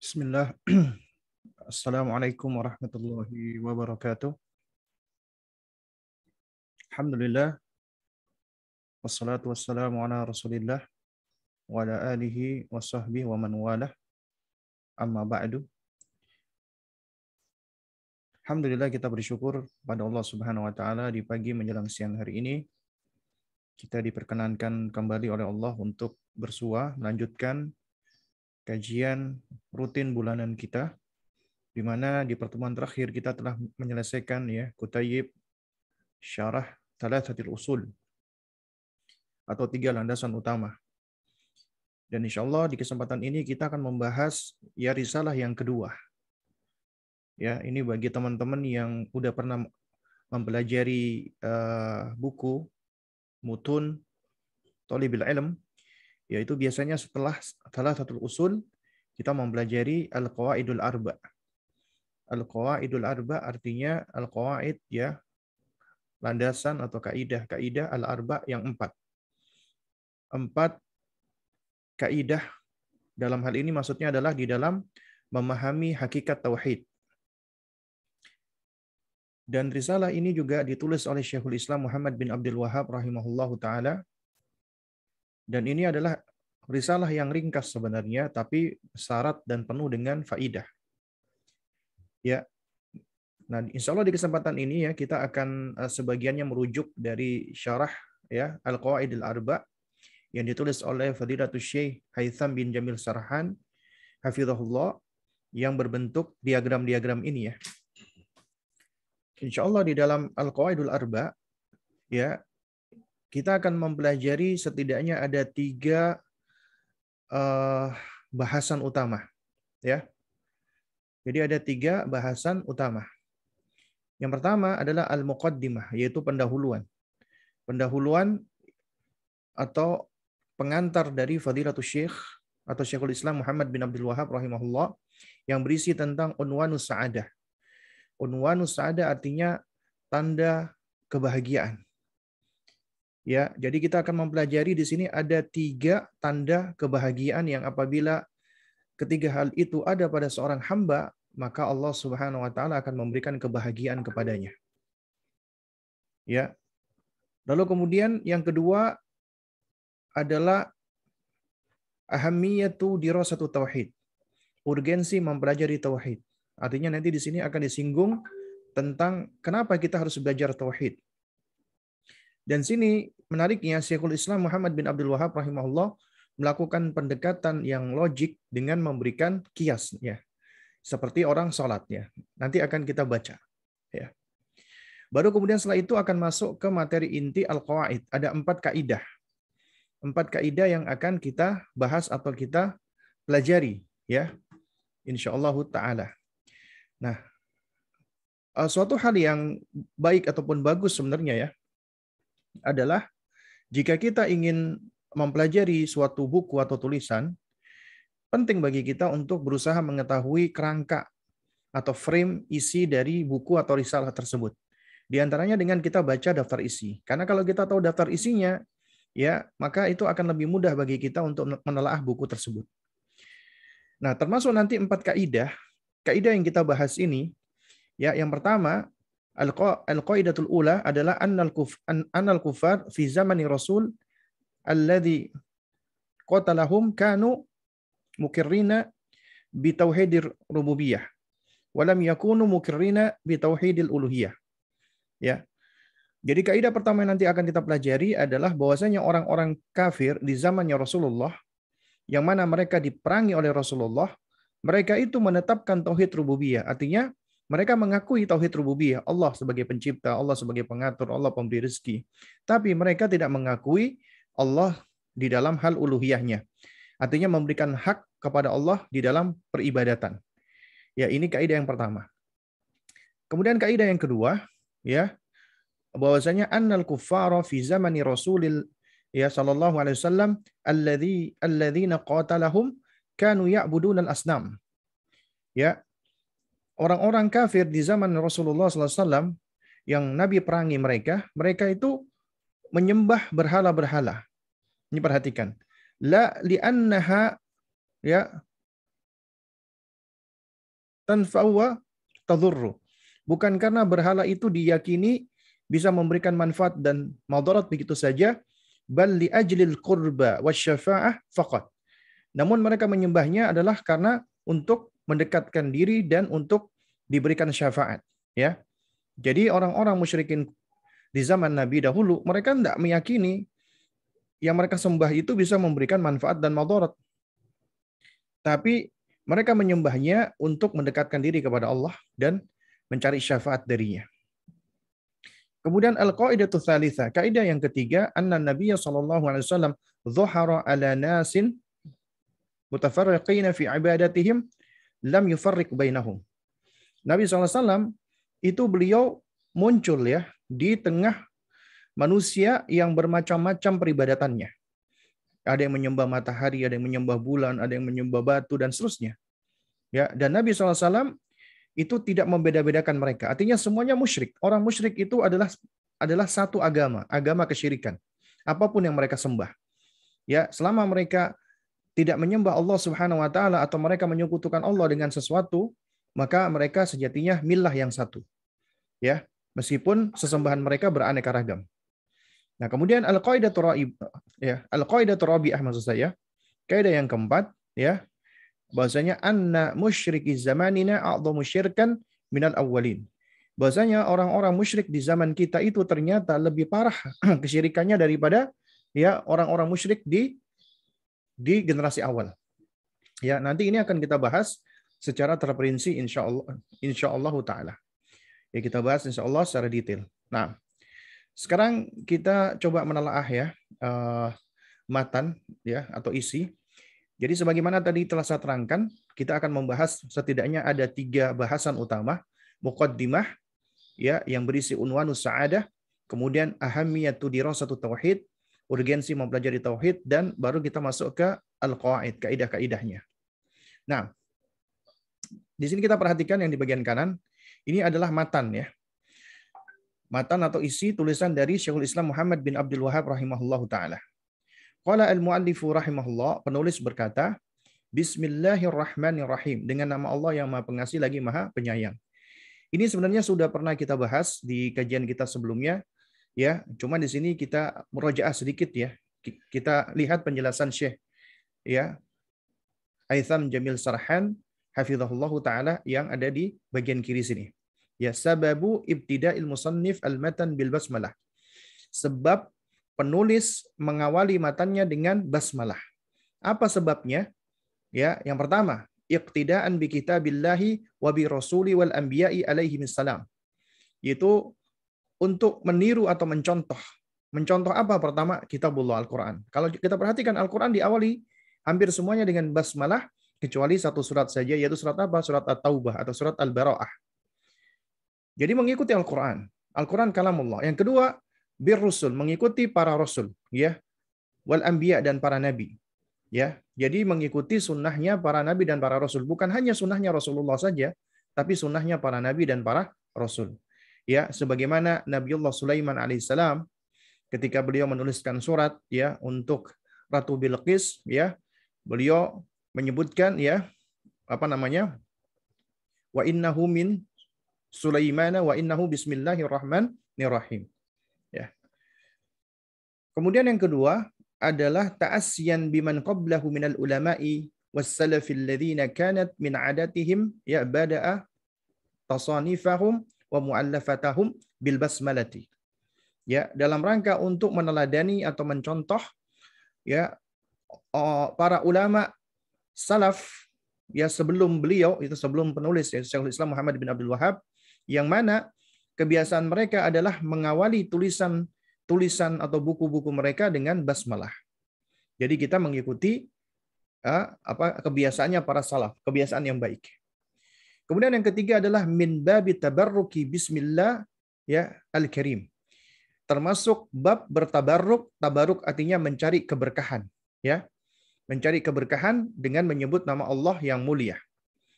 Bismillah. Assalamualaikum warahmatullahi wabarakatuh. Alhamdulillah. Wassalatu wassalamu ala rasulillah wa ala alihi wa sahbihi wa man walah. Amma ba'du. Alhamdulillah, kita bersyukur pada Allah Subhanahu wa taala di pagi menjelang siang hari ini kita diperkenankan kembali oleh Allah untuk bersua melanjutkan kajian rutin bulanan kita, di mana di pertemuan terakhir kita telah menyelesaikan Kutayib Syarah Thalathatil Usul atau 3 landasan utama. Dan insya Allah di kesempatan ini kita akan membahas risalah yang kedua. Ya, ini bagi teman-teman yang udah pernah mempelajari buku Mutun Thalibil Ilm, yaitu biasanya setelah Thalathatul Usul kita mempelajari Al-Qawaidul Arba. Al-Qawaidul Arba artinya Al-Qawaid, landasan atau kaidah-kaidah Al-Arba yang 4. 4 kaidah dalam hal ini maksudnya adalah di dalam memahami hakikat tauhid. Dan risalah ini juga ditulis oleh Syekhul Islam Muhammad bin Abdul Wahhab rahimahullahu taala. Dan ini adalah risalah yang ringkas sebenarnya, tapi syarat dan penuh dengan faidah. Ya. Nah, insya Allah di kesempatan ini kita akan sebagiannya merujuk dari syarah Al-Qawaidul Arba yang ditulis oleh Fadilatul Syekh Haytham bin Jamil Sarhan hafizahullah, yang berbentuk diagram-diagram ini Insya Allah di dalam Al-Qawaidul Arba kita akan mempelajari setidaknya ada 3 bahasan utama Jadi ada 3 bahasan utama. Yang pertama adalah al-muqaddimah, yaitu pendahuluan. Pendahuluan atau pengantar dari Fadilatul Syekh atau Syekhul Islam Muhammad bin Abdul Wahhab rahimahullah, yang berisi tentang unwanus sa'adah. Unwanus sa'adah artinya tanda kebahagiaan. Ya, jadi kita akan mempelajari di sini ada 3 tanda kebahagiaan yang apabila ketiga hal itu ada pada seorang hamba, maka Allah Subhanahu wa taala akan memberikan kebahagiaan kepadanya. Ya. Lalu kemudian yang kedua adalah ahammiyatu dirasatu tauhid. Urgensi mempelajari tauhid. Artinya nanti di sini akan disinggung tentang kenapa kita harus belajar tauhid. Dan sini menariknya Syekhul Islam Muhammad bin Abdul Wahhab rahimahullah melakukan pendekatan yang logik dengan memberikan kias seperti orang sholat Nanti akan kita baca Baru kemudian setelah itu akan masuk ke materi inti al-qawaid. Ada 4 kaidah. 4 kaidah yang akan kita bahas atau kita pelajari insyaallah taala. Nah, suatu hal yang baik ataupun bagus sebenarnya adalah jika kita ingin mempelajari suatu buku atau tulisan, penting bagi kita untuk berusaha mengetahui kerangka atau frame isi dari buku atau risalah tersebut. Di antaranya dengan kita baca daftar isi. Karena kalau kita tahu daftar isinya, maka itu akan lebih mudah bagi kita untuk menelaah buku tersebut. Nah, termasuk nanti 4 kaidah. Kaidah yang kita bahas ini, yang pertama, al-qaidatul ula adalah annal kufar fi zamani Rasul alladhi qatalahum kanu mukirrina bi tauhidir rububiyah wa lam yakunu mukirrina bi tauhidil uluhiyah. Jadi kaidah pertama yang nanti akan kita pelajari adalah bahwasanya orang-orang kafir di zamannya Rasulullah, yang mana mereka diperangi oleh Rasulullah, mereka itu menetapkan tauhid rububiyah. Artinya mereka mengakui tauhid rububiyah, Allah sebagai pencipta, Allah sebagai pengatur, Allah pemberi rezeki. Tapi mereka tidak mengakui Allah di dalam hal uluhiyahnya. Artinya memberikan hak kepada Allah di dalam peribadatan. Ini kaidah yang pertama. Kemudian kaidah yang kedua, bahwasanya annal kuffara fi zamani Rasulil sallallahu alaihi wasallam alladzina qatalahum kanu ya'buduna al-asnam. Orang-orang kafir di zaman Rasulullah sallallahu alaihi wasallam yang Nabi perangi mereka itu menyembah berhala-berhala. Ini perhatikan. La li'annaha tanfa'u wa tadurru. Bukan karena berhala itu diyakini bisa memberikan manfaat dan madarat begitu saja, bal li ajlil qurba wasyafa'ah faqat. Namun mereka menyembahnya adalah karena untuk mendekatkan diri dan untuk diberikan syafaat, ya. Jadi orang-orang musyrikin di zaman Nabi dahulu, mereka tidak meyakini yang mereka sembah itu bisa memberikan manfaat dan madarat. Tapi mereka menyembahnya untuk mendekatkan diri kepada Allah dan mencari syafaat darinya. Kemudian al-qaidatu tsalitsa, kaidah yang ketiga, anna Nabiy sallallahu alaihi wasallam dhahara ala nasin mutafarriqin fi ibadatihim lam yufarriq bainahum. Nabi SAW itu beliau muncul ya di tengah manusia yang bermacam-macam peribadatannya. Ada yang menyembah matahari, ada yang menyembah bulan, ada yang menyembah batu dan seterusnya. Ya, dan Nabi SAW itu tidak membeda-bedakan mereka. Artinya semuanya musyrik. Orang musyrik itu adalah satu agama, agama kesyirikan. Apapun yang mereka sembah. Ya, selama mereka tidak menyembah Allah Subhanahu wa taala atau mereka menyekutukan Allah dengan sesuatu, maka mereka sejatinya millah yang satu. Ya, meskipun sesembahan mereka beraneka ragam. Nah, kemudian al-qaidatu rabi'ah maksud saya, kaidah yang keempat ya, bahwasanya anna musyriki zamanina a'dhamu syirkan minal awwalin. Bahwasanya orang-orang musyrik di zaman kita itu ternyata lebih parah kesyirikannya daripada ya orang-orang musyrik di generasi awal. Ya, nanti ini akan kita bahas secara terperinci insyaallah taala. Ya, kita bahas insyaallah secara detail. Nah, sekarang kita coba menelaah ya matan ya atau isi. Jadi sebagaimana tadi telah saya terangkan, kita akan membahas setidaknya ada 3 bahasan utama. Muqaddimah ya yang berisi unwanus sa'adah, kemudian ahamiyatu dirasatu tauhid, urgensi mempelajari tauhid, dan baru kita masuk ke al-qawaid, kaidah-kaidahnya. Nah, di sini kita perhatikan yang di bagian kanan, ini adalah matan ya. Matan atau isi tulisan dari Syekhul Islam Muhammad bin Abdul Wahhab rahimahullahu taala. Qala al-muallifu rahimahullah, penulis berkata, Bismillahirrahmanirrahim, dengan nama Allah yang Maha Pengasih lagi Maha Penyayang. Ini sebenarnya sudah pernah kita bahas di kajian kita sebelumnya, ya. Cuma di sini kita murajaah sedikit ya. Kita lihat penjelasan Syekh ya Aitham Jamil Sarhan hafizahullahu taala yang ada di bagian kiri sini. Ya, sababu ibtida'il musannif al-matan bil basmalah. Sebab penulis mengawali matanya dengan basmalah. Apa sebabnya? Ya, yang pertama, iqtidaan bi kitabillahi wa bi rasuli wal anbiya'i alaihi salam. Yaitu untuk meniru atau mencontoh. Mencontoh apa? Pertama, kitabullah Al-Qur'an. Kalau kita perhatikan Al-Qur'an diawali hampir semuanya dengan basmalah kecuali satu surat saja, yaitu surat apa? Surat At-Taubah atau surat Al-Bara'ah. Jadi mengikuti Al-Qur'an. Al-Qur'an kalamullah. Yang kedua, bir rusul, mengikuti para rasul, ya, wal anbiya, dan para nabi, ya. Jadi mengikuti sunnahnya para nabi dan para rasul, bukan hanya sunnahnya Rasulullah saja, tapi sunnahnya para nabi dan para rasul, ya. Sebagaimana Nabiullah Sulaiman alaihissalam ketika beliau menuliskan surat ya untuk Ratu Bilqis, ya, beliau menyebutkan ya apa namanya, wa innahu min Sulaimana wa innahu bismillahirrahmanirrahim. Ya. Kemudian yang kedua adalah ta'asyan biman qablahu minal ulama'i was-salafil ladzina kanat min 'adatihim ya bada'a tasanifahum wa mu'allafatahum bil basmalati. Ya, dalam rangka untuk meneladani atau mencontoh ya para ulama salaf ya sebelum beliau, itu sebelum penulis ya Syekhul Islam Muhammad bin Abdul Wahhab, yang mana kebiasaan mereka adalah mengawali tulisan atau buku-buku mereka dengan basmalah. Jadi kita mengikuti kebiasaannya para salaf, kebiasaan yang baik. Kemudian yang ketiga adalah min babi tabarruki bismillah ya al-karim. Termasuk bab bertabarruk, tabarruk artinya mencari keberkahan, ya. Mencari keberkahan dengan menyebut nama Allah yang mulia.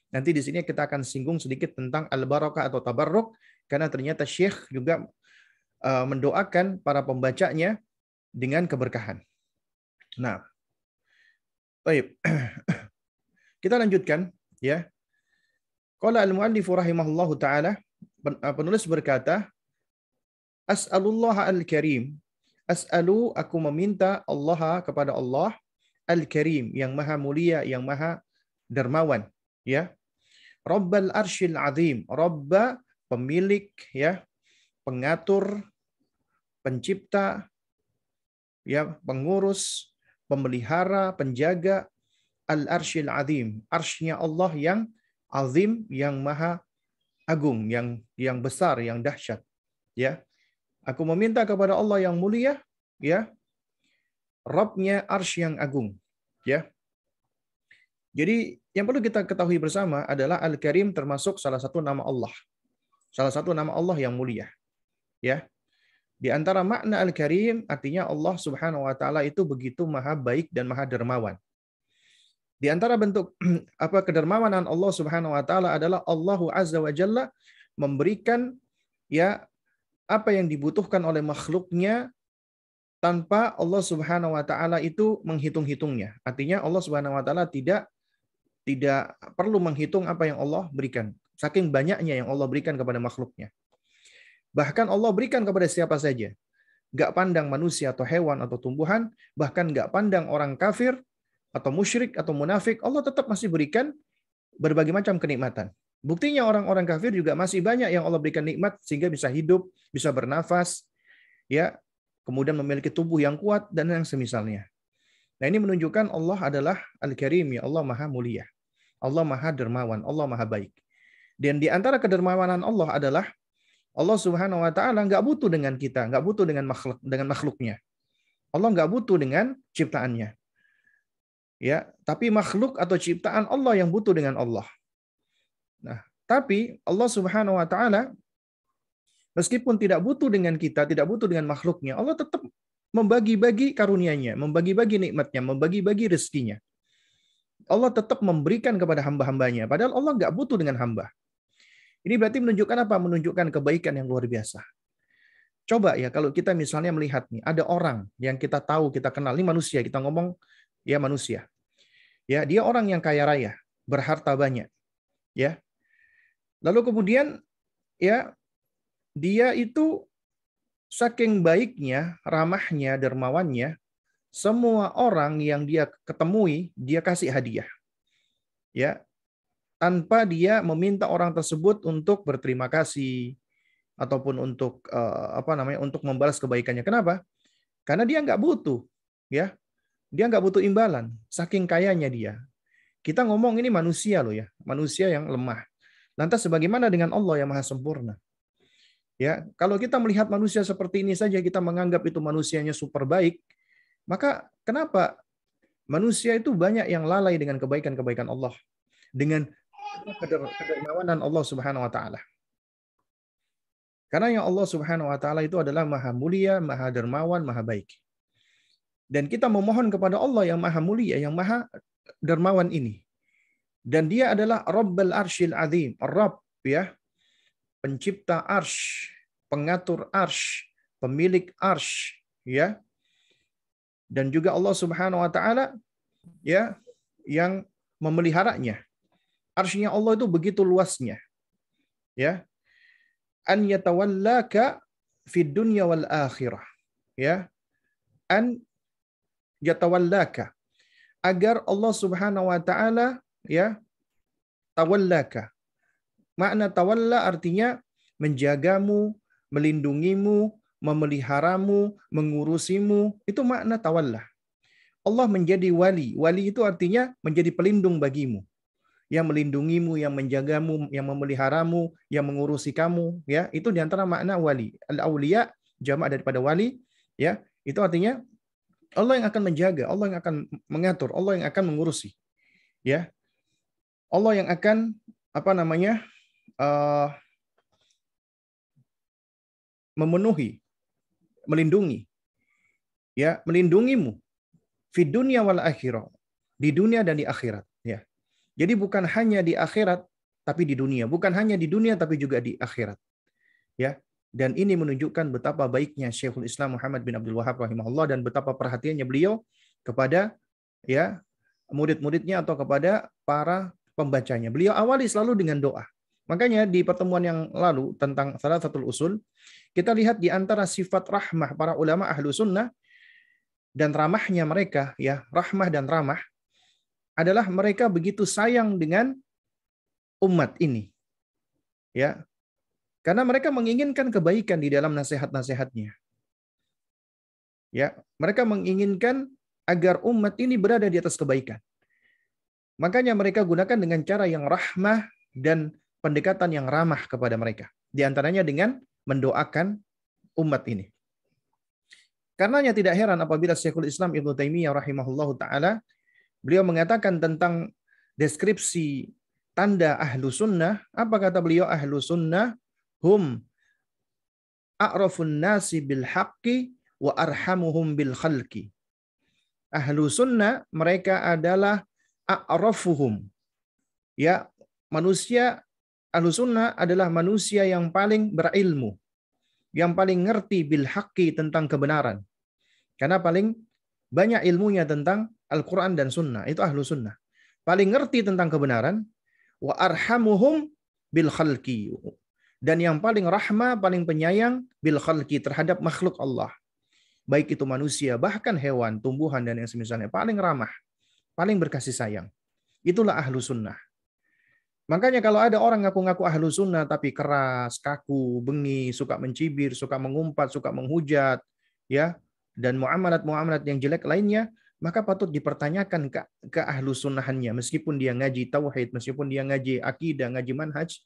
Nanti di sini kita akan singgung sedikit tentang al-barakah atau tabarruk, karena ternyata Syekh juga mendoakan para pembacanya dengan keberkahan. Nah, baik. Kita lanjutkan ya. Qala al-muallif rahimahullahu taala, penulis berkata, As'alullah al-karim. As'alu, aku meminta Allah kepada Allah al-karim, yang maha mulia, yang maha dermawan, ya. Rabbal arsyil azim. Rabba, pemilik, ya, pengatur, pencipta, ya, pengurus, pemelihara, penjaga al-arsyil azim. Arsy-nya Allah yang azim, yang maha agung, yang besar, yang dahsyat, ya. Aku meminta kepada Allah yang mulia, ya, Rabb-nya arsy yang agung, ya. Jadi yang perlu kita ketahui bersama adalah Al-Karim termasuk salah satu nama Allah. Salah satu nama Allah yang mulia, ya. Di antara makna Al-Karim artinya Allah Subhanahu wa taala itu begitu maha baik dan maha dermawan. Di antara bentuk kedermawanan Allah Subhanahu wa taala adalah Allahu Azza wa Jalla memberikan, ya, apa yang dibutuhkan oleh makhluknya tanpa Allah Subhanahu wa taala itu menghitung-hitungnya. Artinya Allah Subhanahu wa taala tidak perlu menghitung apa yang Allah berikan. Saking banyaknya yang Allah berikan kepada makhluknya. Bahkan Allah berikan kepada siapa saja. Gak pandang manusia atau hewan atau tumbuhan, bahkan gak pandang orang kafir atau musyrik atau munafik, Allah tetap masih berikan berbagai macam kenikmatan. Buktinya orang-orang kafir juga masih banyak yang Allah berikan nikmat sehingga bisa hidup, bisa bernafas, ya, kemudian memiliki tubuh yang kuat dan yang semisalnya. Nah, ini menunjukkan Allah adalah Al-Karim, ya, Allah maha mulia. Allah maha dermawan, Allah maha baik. Dan di antara kedermawanan Allah adalah Allah Subhanahu wa taala nggak butuh dengan kita, nggak butuh dengan makhluknya. Allah nggak butuh dengan ciptaannya. Ya, tapi makhluk atau ciptaan Allah yang butuh dengan Allah. Nah, tapi Allah Subhanahu wa taala meskipun tidak butuh dengan kita, tidak butuh dengan makhluknya, Allah tetap membagi-bagi karunia-Nya, membagi-bagi nikmatnya, membagi-bagi rezekinya. Allah tetap memberikan kepada hamba-hambanya, padahal Allah nggak butuh dengan hamba. Ini berarti menunjukkan apa? Menunjukkan kebaikan yang luar biasa. Coba ya, kalau kita misalnya melihat nih, ada orang yang kita tahu, kita kenal, ini manusia, kita ngomong ya manusia. Ya, dia orang yang kaya raya, berharta banyak. Ya. Lalu kemudian ya dia itu saking baiknya, ramahnya, dermawannya, semua orang yang dia ketemui, dia kasih hadiah. Ya, tanpa dia meminta orang tersebut untuk berterima kasih ataupun untuk untuk membalas kebaikannya. Kenapa? Karena dia nggak butuh, ya. Dia nggak butuh imbalan, saking kayanya dia. Kita ngomong ini manusia loh ya, manusia yang lemah. Lantas sebagaimana dengan Allah yang maha sempurna? Ya, kalau kita melihat manusia seperti ini saja kita menganggap itu manusianya super baik, maka kenapa manusia itu banyak yang lalai dengan kebaikan-kebaikan Allah, dengan kedermawanan Allah Subhanahu wa taala. Karena yang Allah Subhanahu wa taala itu adalah maha mulia, maha dermawan, maha baik. Dan kita memohon kepada Allah yang maha mulia, yang maha dermawan ini. Dan dia adalah Rabbal Arsyil Azim, Rabb, ya, pencipta arsy, pengatur arsy, pemilik arsy, ya. Dan juga Allah Subhanahu wa taala, ya, yang memeliharanya. Arsy-nya Allah itu begitu luasnya. Ya. An yatawallaka fid dunya wal akhirah. Ya. An yatawallaka, agar Allah Subhanahu wa taala, ya, tawallaka. Makna tawalla artinya menjagamu, melindungimu, memeliharamu, mengurusimu. Itu makna tawalla. Allah menjadi wali. Wali itu artinya menjadi pelindung bagimu. Yang melindungimu, yang menjagamu, yang memeliharamu, yang mengurusi kamu. Ya, itu diantara makna wali. Al-awliya, jamak daripada wali. Ya, itu artinya Allah yang akan menjaga, Allah yang akan mengatur, Allah yang akan mengurusi. Ya, Allah yang akan memenuhi, melindungi, ya, melindungimu di dunia wal akhirah, di dunia dan di akhirat, ya. Jadi bukan hanya di akhirat tapi di dunia, bukan hanya di dunia tapi juga di akhirat, ya. Dan ini menunjukkan betapa baiknya Syekhul Islam Muhammad bin Abdul Wahhab rahimahullah dan betapa perhatiannya beliau kepada, ya, murid-muridnya atau kepada para pembacanya. Beliau awali selalu dengan doa. Makanya di pertemuan yang lalu tentang Thalathatul Usul, kita lihat di antara sifat rahmah para ulama ahlu sunnah dan ramahnya mereka, ya, rahmah dan ramah, adalah mereka begitu sayang dengan umat ini. Ya, karena mereka menginginkan kebaikan di dalam nasihat-nasihatnya. Ya, mereka menginginkan agar umat ini berada di atas kebaikan. Makanya mereka gunakan dengan cara yang rahmah dan pendekatan yang ramah kepada mereka. Di antaranya dengan mendoakan umat ini. Karenanya tidak heran apabila Syekhul Islam Ibnu Taimiyah rahimahullahu taala beliau mengatakan tentang deskripsi tanda ahlu sunnah. Apa kata beliau? Ahlu sunnah hum a'rafun nasi bil haqqi wa arhamuhum bil khalqi. Ahlu sunnah mereka adalah a'rafuhum. Ya, manusia ahlu sunnah adalah manusia yang paling berilmu, yang paling ngerti bil haqqi tentang kebenaran. Karena paling banyak ilmunya tentang Al-Quran dan Sunnah. Itu ahlu sunnah. Paling ngerti tentang kebenaran. Wa arhamuhum bil khalqi. Dan yang paling rahmah, paling penyayang bil khalqi terhadap makhluk Allah. Baik itu manusia, bahkan hewan, tumbuhan, dan yang semisalnya. Paling ramah. Paling berkasih sayang. Itulah ahlu sunnah. Makanya kalau ada orang ngaku-ngaku ahlu sunnah tapi keras, kaku, bengi, suka mencibir, suka mengumpat, suka menghujat, ya, dan muamalat-muamalat yang jelek lainnya, maka patut dipertanyakan ke ahlu sunnahannya. Meskipun dia ngaji tauhid, meskipun dia ngaji akidah, ngaji manhaj,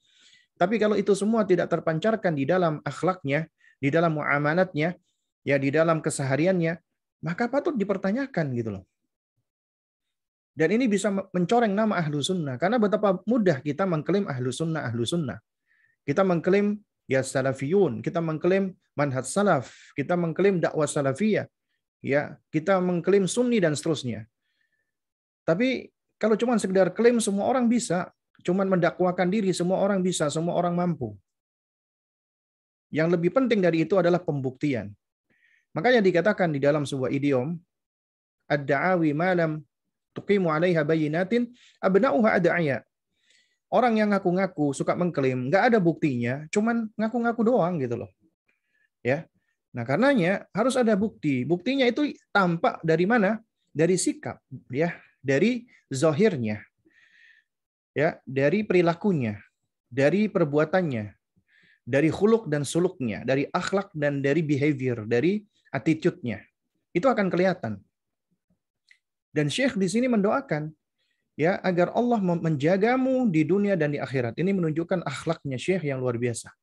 tapi kalau itu semua tidak terpancarkan di dalam akhlaknya, di dalam muamalatnya, ya di dalam kesehariannya, maka patut dipertanyakan gitu loh. Dan ini bisa mencoreng nama ahlu sunnah. Karena betapa mudah kita mengklaim ahlu sunnah, ahlu sunnah. Kita mengklaim ya salafiyun, kita mengklaim manhaj salaf, kita mengklaim dakwah salafiyah, ya, kita mengklaim sunni dan seterusnya. Tapi kalau cuma sekedar klaim semua orang bisa, cuma mendakwakan diri semua orang bisa, semua orang mampu. Yang lebih penting dari itu adalah pembuktian. Makanya dikatakan di dalam sebuah idiom, ad-da'awi ma lam tuqimu 'alaiha bayyinatin abna'uha ad'aya. Orang yang ngaku-ngaku suka mengklaim, nggak ada buktinya, cuman ngaku-ngaku doang gitu loh. Ya. Nah, karenanya harus ada bukti. Buktinya itu tampak dari mana? Dari sikap, ya, dari zahirnya. Ya, dari perilakunya, dari perbuatannya, dari khuluk dan suluknya, dari akhlak dan dari behavior, dari attitude-nya. Itu akan kelihatan. Dan Syekh di sini mendoakan ya agar Allah menjagamu di dunia dan di akhirat. Ini menunjukkan akhlaknya Syekh yang luar biasa.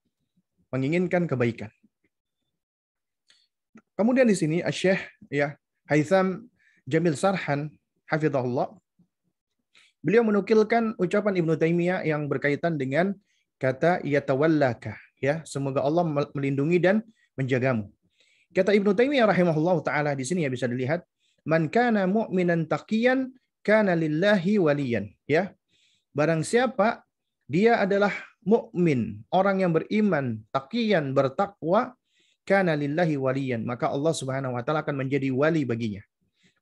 Menginginkan kebaikan. Kemudian di sini Syekh ya Haitham Jamil Sarhan hafizahullah beliau menukilkan ucapan Ibnu Taimiyah yang berkaitan dengan kata yatawallaka, ya, semoga Allah melindungi dan menjagamu. Kata Ibnu Taimiyah rahimahullah taala di sini ya bisa dilihat, man kana mu'minan taqiyan kana lillahi waliyan, ya. Barang siapa dia adalah mukmin, orang yang beriman, taqiyan, bertakwa, kana lillahi waliyan, maka Allah Subhanahu wa taala akan menjadi wali baginya.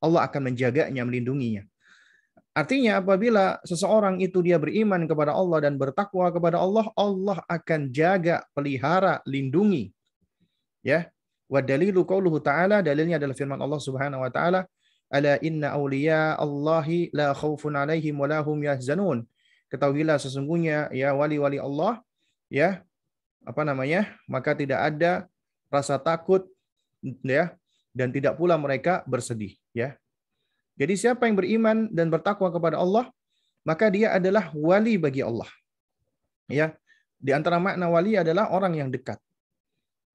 Allah akan menjaganya, melindunginya. Artinya apabila seseorang itu dia beriman kepada Allah dan bertakwa kepada Allah, Allah akan jaga, pelihara, lindungi. Ya. Wa dalilu qauluhu ta'ala, dalilnya adalah firman Allah Subhanahu wa taala, ala inna awliya Allahi la khaufun alaihim wa lahum yahzanun. Ketahuilah sesungguhnya ya wali-wali Allah, ya, maka tidak ada rasa takut, ya, dan tidak pula mereka bersedih, ya. Jadi siapa yang beriman dan bertakwa kepada Allah, maka dia adalah wali bagi Allah. Ya, di antara makna wali adalah orang yang dekat.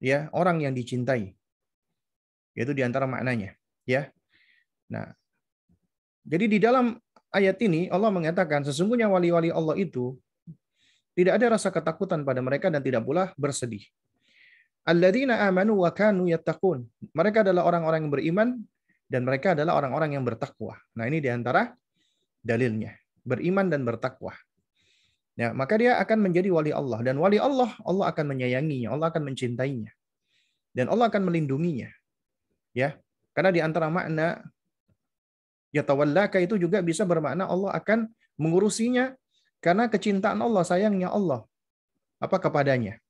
Ya, orang yang dicintai. Itu di antara maknanya, ya. Nah, jadi di dalam ayat ini Allah mengatakan sesungguhnya wali-wali Allah itu tidak ada rasa ketakutan pada mereka dan tidak pula bersedih. Alladzina amanu wa kanu yattaqun. Mereka adalah orang-orang yang beriman dan mereka adalah orang-orang yang bertakwa. Nah, ini di antara dalilnya, beriman dan bertakwa. Ya, maka dia akan menjadi wali Allah, dan wali Allah, Allah akan menyayanginya, Allah akan mencintainya. Dan Allah akan melindunginya. Ya. Karena di antara makna yatawallaka itu juga bisa bermakna Allah akan mengurusinya Karena kecintaan Allah, sayangnya Allah apa kepadanya.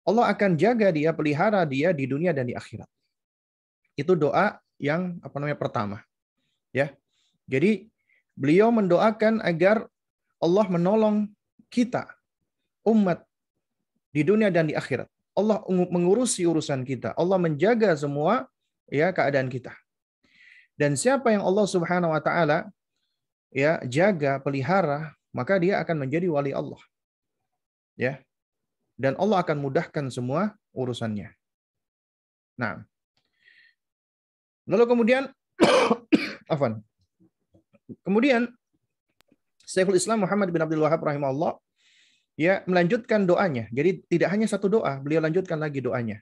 Allah akan jaga dia, pelihara dia di dunia dan di akhirat. Itu doa yang pertama, ya. Jadi beliau mendoakan agar Allah menolong kita, umat di dunia dan di akhirat. Allah mengurusi urusan kita. Allah menjaga semua ya keadaan kita. Dan siapa yang Allah Subhanahu wa taala ya jaga, pelihara, maka dia akan menjadi wali Allah. Ya. Dan Allah akan mudahkan semua urusannya. Nah, lalu kemudian afwan. Kemudian Syekhul Islam Muhammad bin Abdul Wahab rahimahullah ya melanjutkan doanya. Jadi tidak hanya satu doa, beliau lanjutkan lagi doanya.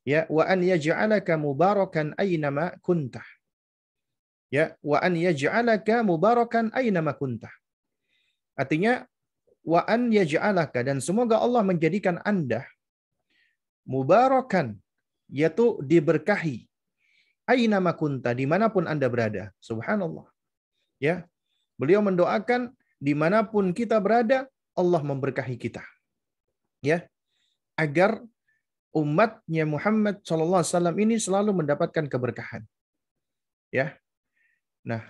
Ya, wa an yaj'alaka mubarakan aynama kuntah. Ya, wa an yaj'alaka mubarakan aynama kuntah. Artinya wa an yaj'alaka, dan semoga Allah menjadikan Anda mubarakan, yaitu diberkahi, aynama kunta, dimanapun Anda berada. Subhanallah. Ya, beliau mendoakan dimanapun kita berada, Allah memberkahi kita. Ya, agar umatnya Muhammad SAW ini selalu mendapatkan keberkahan. Ya, nah,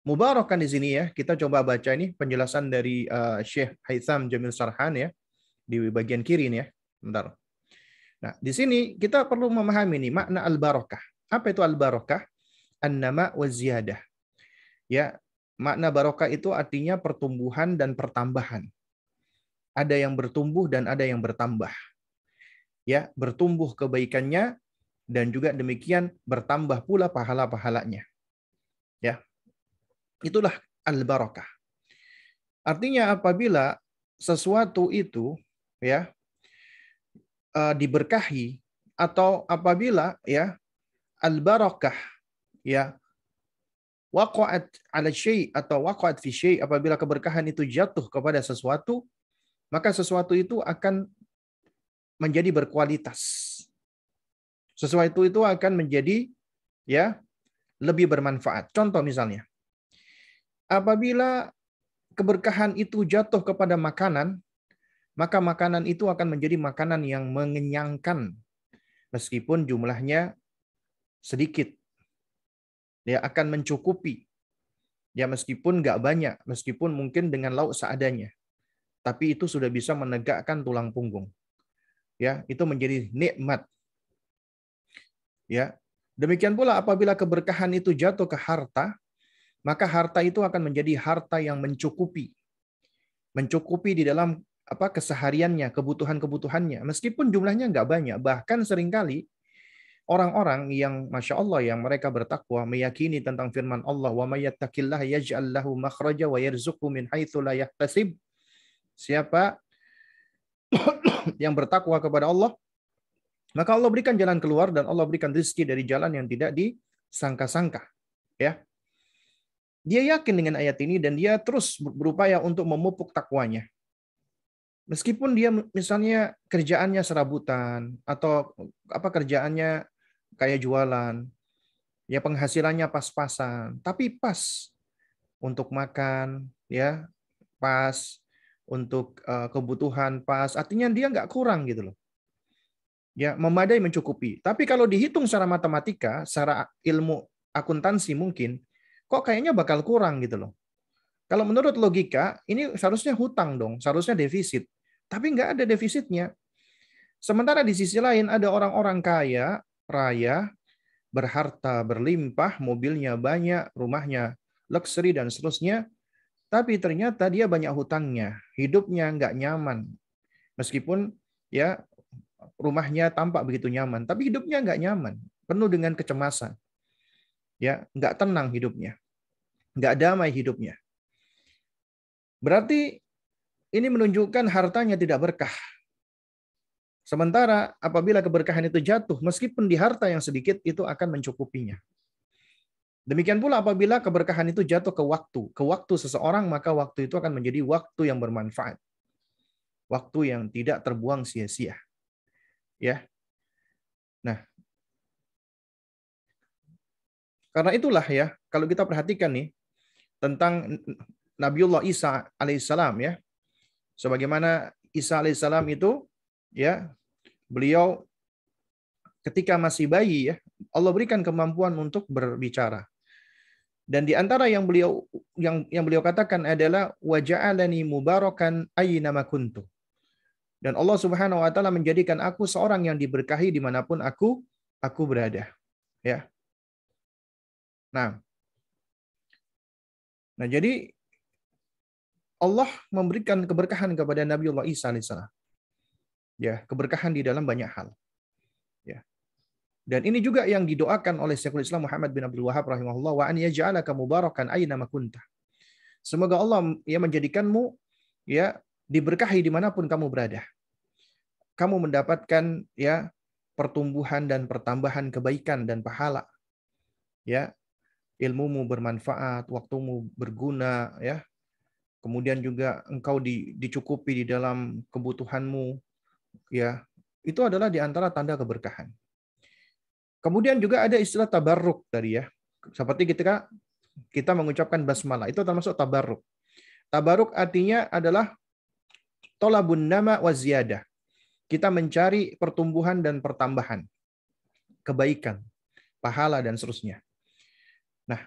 mubarakan di sini ya, kita coba baca ini penjelasan dari Syekh Haitham Jamil Sarhan ya, di bagian kiri ini ya. Bentar. Nah, di sini kita perlu memahami nih makna al-barakah. Apa itu al-barakah? An-nama wa ziyadah. Ya, makna barakah itu artinya pertumbuhan dan pertambahan. Ada yang bertumbuh dan ada yang bertambah. Ya, bertumbuh kebaikannya dan juga demikian bertambah pula pahala-pahalanya. Ya. Itulah al-barakah. Artinya apabila sesuatu itu ya diberkahi, atau apabila ya al-barakah ya waqa'at 'ala syai' atau waqa'at fi syai', apabila keberkahan itu jatuh kepada sesuatu, maka sesuatu itu akan menjadi berkualitas. Sesuatu itu akan menjadi ya lebih bermanfaat. Contoh misalnya, apabila keberkahan itu jatuh kepada makanan, maka makanan itu akan menjadi makanan yang mengenyangkan meskipun jumlahnya sedikit. Dia akan mencukupi. Ya, meskipun nggak banyak, meskipun mungkin dengan lauk seadanya. Tapi itu sudah bisa menegakkan tulang punggung. Ya, itu menjadi nikmat. Ya. Demikian pula apabila keberkahan itu jatuh ke harta, maka harta itu akan menjadi harta yang mencukupi. Mencukupi di dalam kesehariannya, kebutuhan-kebutuhannya. Meskipun jumlahnya nggak banyak. Bahkan seringkali orang-orang yang Masya Allah, yang mereka bertakwa, meyakini tentang firman Allah, wa may yattaqillaha yaj'al lahu makhraja wa yarzuqhu min haitsu la yahtasib. Siapa yang bertakwa kepada Allah, maka Allah berikan jalan keluar dan Allah berikan rezeki dari jalan yang tidak disangka-sangka. Ya. Dia yakin dengan ayat ini dan dia terus berupaya untuk memupuk takwanya. Meskipun dia misalnya kerjaannya serabutan atau kerjaannya kayak jualan, ya penghasilannya pas-pasan, tapi pas untuk makan, ya pas untuk kebutuhan, pas. Artinya dia nggak kurang gitu loh. Ya, memadai, mencukupi. Tapi kalau dihitung secara matematika, secara ilmu akuntansi mungkin, kok kayaknya bakal kurang gitu loh. Kalau menurut logika, ini seharusnya hutang dong, seharusnya defisit. Tapi nggak ada defisitnya. Sementara di sisi lain ada orang-orang kaya, raya, berharta, berlimpah, mobilnya banyak, rumahnya luxury dan seterusnya. Tapi ternyata dia banyak hutangnya, hidupnya nggak nyaman. Meskipun ya rumahnya tampak begitu nyaman, tapi hidupnya nggak nyaman, penuh dengan kecemasan. Ya, nggak tenang hidupnya, nggak damai hidupnya. Berarti ini menunjukkan hartanya tidak berkah. Sementara apabila keberkahan itu jatuh, meskipun di harta yang sedikit, itu akan mencukupinya. Demikian pula apabila keberkahan itu jatuh ke waktu seseorang, maka waktu itu akan menjadi waktu yang bermanfaat. Waktu yang tidak terbuang sia-sia. Ya. Nah, karena itulah ya, kalau kita perhatikan nih tentang Nabiullah Isa alaihissalam ya. Sebagaimana Isa alaihissalam itu ya, beliau ketika masih bayi ya, Allah berikan kemampuan untuk berbicara. Dan di antara yang beliau katakan adalah waja'alani mubarakan aina ma kuntu. Dan Allah Subhanahu wa taala menjadikan aku seorang yang diberkahi dimanapun aku berada. Ya. Nah, jadi Allah memberikan keberkahan kepada Nabiullah Isa alaihissalam. Ya, keberkahan di dalam banyak hal. Ya. Dan ini juga yang didoakan oleh Syekhul Islam Muhammad bin Abdul Wahhab rahimahullah, wa an yaj'alaka mubarakan aina ma kunta. Semoga Allah ya menjadikanmu ya diberkahi dimanapun kamu berada. Kamu mendapatkan ya pertumbuhan dan pertambahan kebaikan dan pahala. Ya, ilmumu bermanfaat, waktumu berguna ya. Kemudian juga engkau dicukupi di dalam kebutuhanmu ya. Itu adalah di antara tanda keberkahan. Kemudian juga ada istilah tabarruk tadi ya. Seperti ketika kita mengucapkan basmalah, itu termasuk tabarruk. Tabarruk artinya adalah tolabun nama wa ziyadah. Kita mencari pertumbuhan dan pertambahan, kebaikan, pahala dan seterusnya. Nah,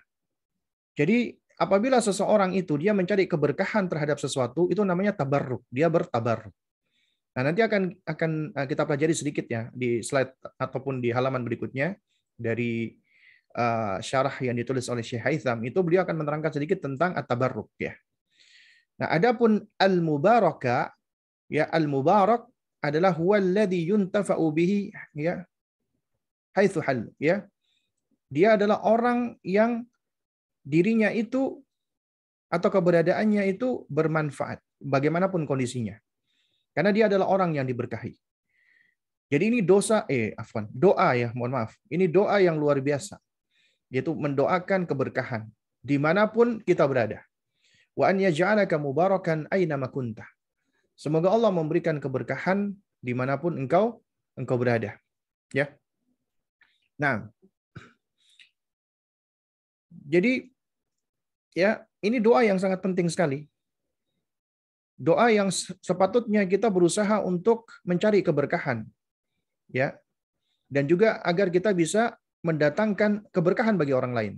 jadi apabila seseorang itu dia mencari keberkahan terhadap sesuatu, itu namanya tabarruk. Dia bertabarruk. Nah, nanti akan kita pelajari sedikit ya di slide ataupun di halaman berikutnya dari syarah yang ditulis oleh Syekh Haitham, itu beliau akan menerangkan sedikit tentang at-tabarruk ya. Nah, adapun al-mubaraka ya, al-mubarak adalah huwallazi yuntafa'u bihi ya haitsu hal ya. Dia adalah orang yang dirinya itu atau keberadaannya itu bermanfaat bagaimanapun kondisinya. Karena dia adalah orang yang diberkahi. Jadi ini doa ya, mohon maaf. Ini doa yang luar biasa. Yaitu mendoakan keberkahan dimanapun kita berada. Wa an yaj'alaka mubarakan aina ma kunta. Semoga Allah memberikan keberkahan dimanapun engkau berada. Ya. Nah, jadi ya ini doa yang sangat penting sekali. Doa yang sepatutnya kita berusaha untuk mencari keberkahan. Ya. Dan juga agar kita bisa mendatangkan keberkahan bagi orang lain.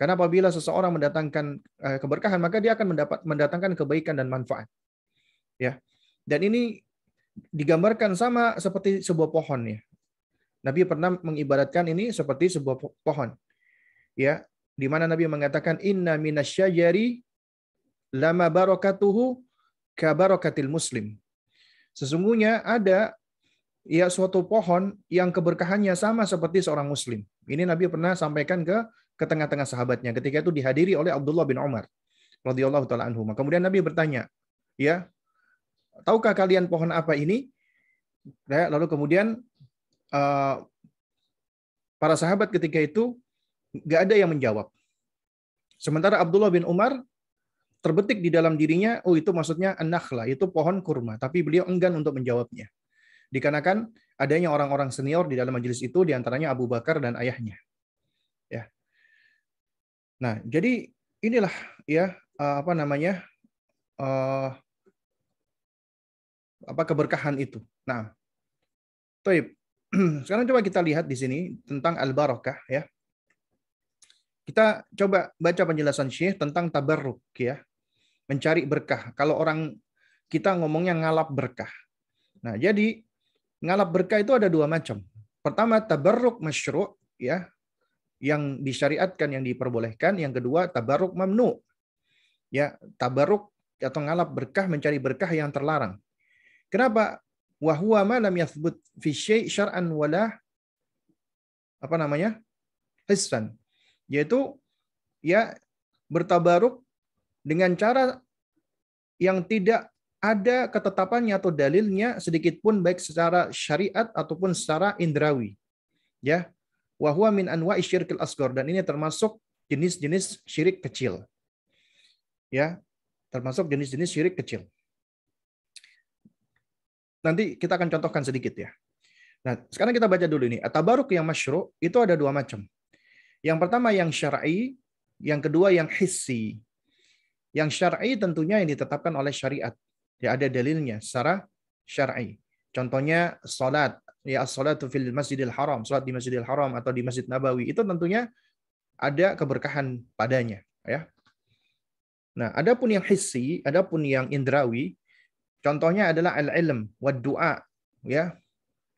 Karena apabila seseorang mendatangkan keberkahan, maka dia akan mendatangkan kebaikan dan manfaat. Ya. Dan ini digambarkan sama seperti sebuah pohon ya. Nabi pernah mengibaratkan ini seperti sebuah pohon. Ya, di mana Nabi mengatakan inna minasyajari lama barakatuhu ka barakatil muslim. Sesungguhnya ada ya suatu pohon yang keberkahannya sama seperti seorang muslim. Ini Nabi pernah sampaikan ke tengah-tengah sahabatnya ketika itu dihadiri oleh Abdullah bin Umar radhiyallahu taala anhu. Kemudian Nabi bertanya, ya, tahukah kalian pohon apa ini? Lalu kemudian para sahabat ketika itu nggak ada yang menjawab. Sementara Abdullah bin Umar terbetik di dalam dirinya, oh itu maksudnya an-nakhla, itu pohon kurma. Tapi beliau enggan untuk menjawabnya. Dikarenakan adanya orang-orang senior di dalam majelis itu, diantaranya Abu Bakar dan ayahnya. Ya. Nah, jadi inilah ya keberkahan itu. Nah, Taib. Sekarang coba kita lihat di sini tentang al-barakah ya. Kita coba baca penjelasan Syekh tentang tabarruk ya. Mencari berkah. Kalau orang kita ngomongnya ngalap berkah. Nah, jadi ngalap berkah itu ada dua macam. Pertama tabarruk masyru' ya, yang disyariatkan, yang diperbolehkan. Yang kedua tabarruk mamnu. Ya, tabarruk atau ngalap berkah, mencari berkah yang terlarang. Kenapa? Wa huwa ma lam yathbut fi syai' syar'an wala hissan. Yaitu ya bertabaruk dengan cara yang tidak ada ketetapannya atau dalilnya sedikit pun, baik secara syariat ataupun secara indrawi. Ya, wa huwa min anwa'i syirkil asghar, dan ini termasuk jenis-jenis syirik kecil. Ya, termasuk jenis-jenis syirik kecil. Nanti kita akan contohkan sedikit ya. Nah, sekarang kita baca dulu ini. At-tabaruk yang masyru' itu ada dua macam. Yang pertama yang syar'i, yang kedua yang hissi. Yang syar'i tentunya yang ditetapkan oleh syariat. Ya, ada dalilnya secara syar'i. Contohnya salat, ya as-salatu fil Masjidil Haram, salat di Masjidil Haram atau di Masjid Nabawi itu tentunya ada keberkahan padanya, ya. Nah, adapun yang hissi, adapun yang indrawi, contohnya adalah al-ilm wa du'a, ya,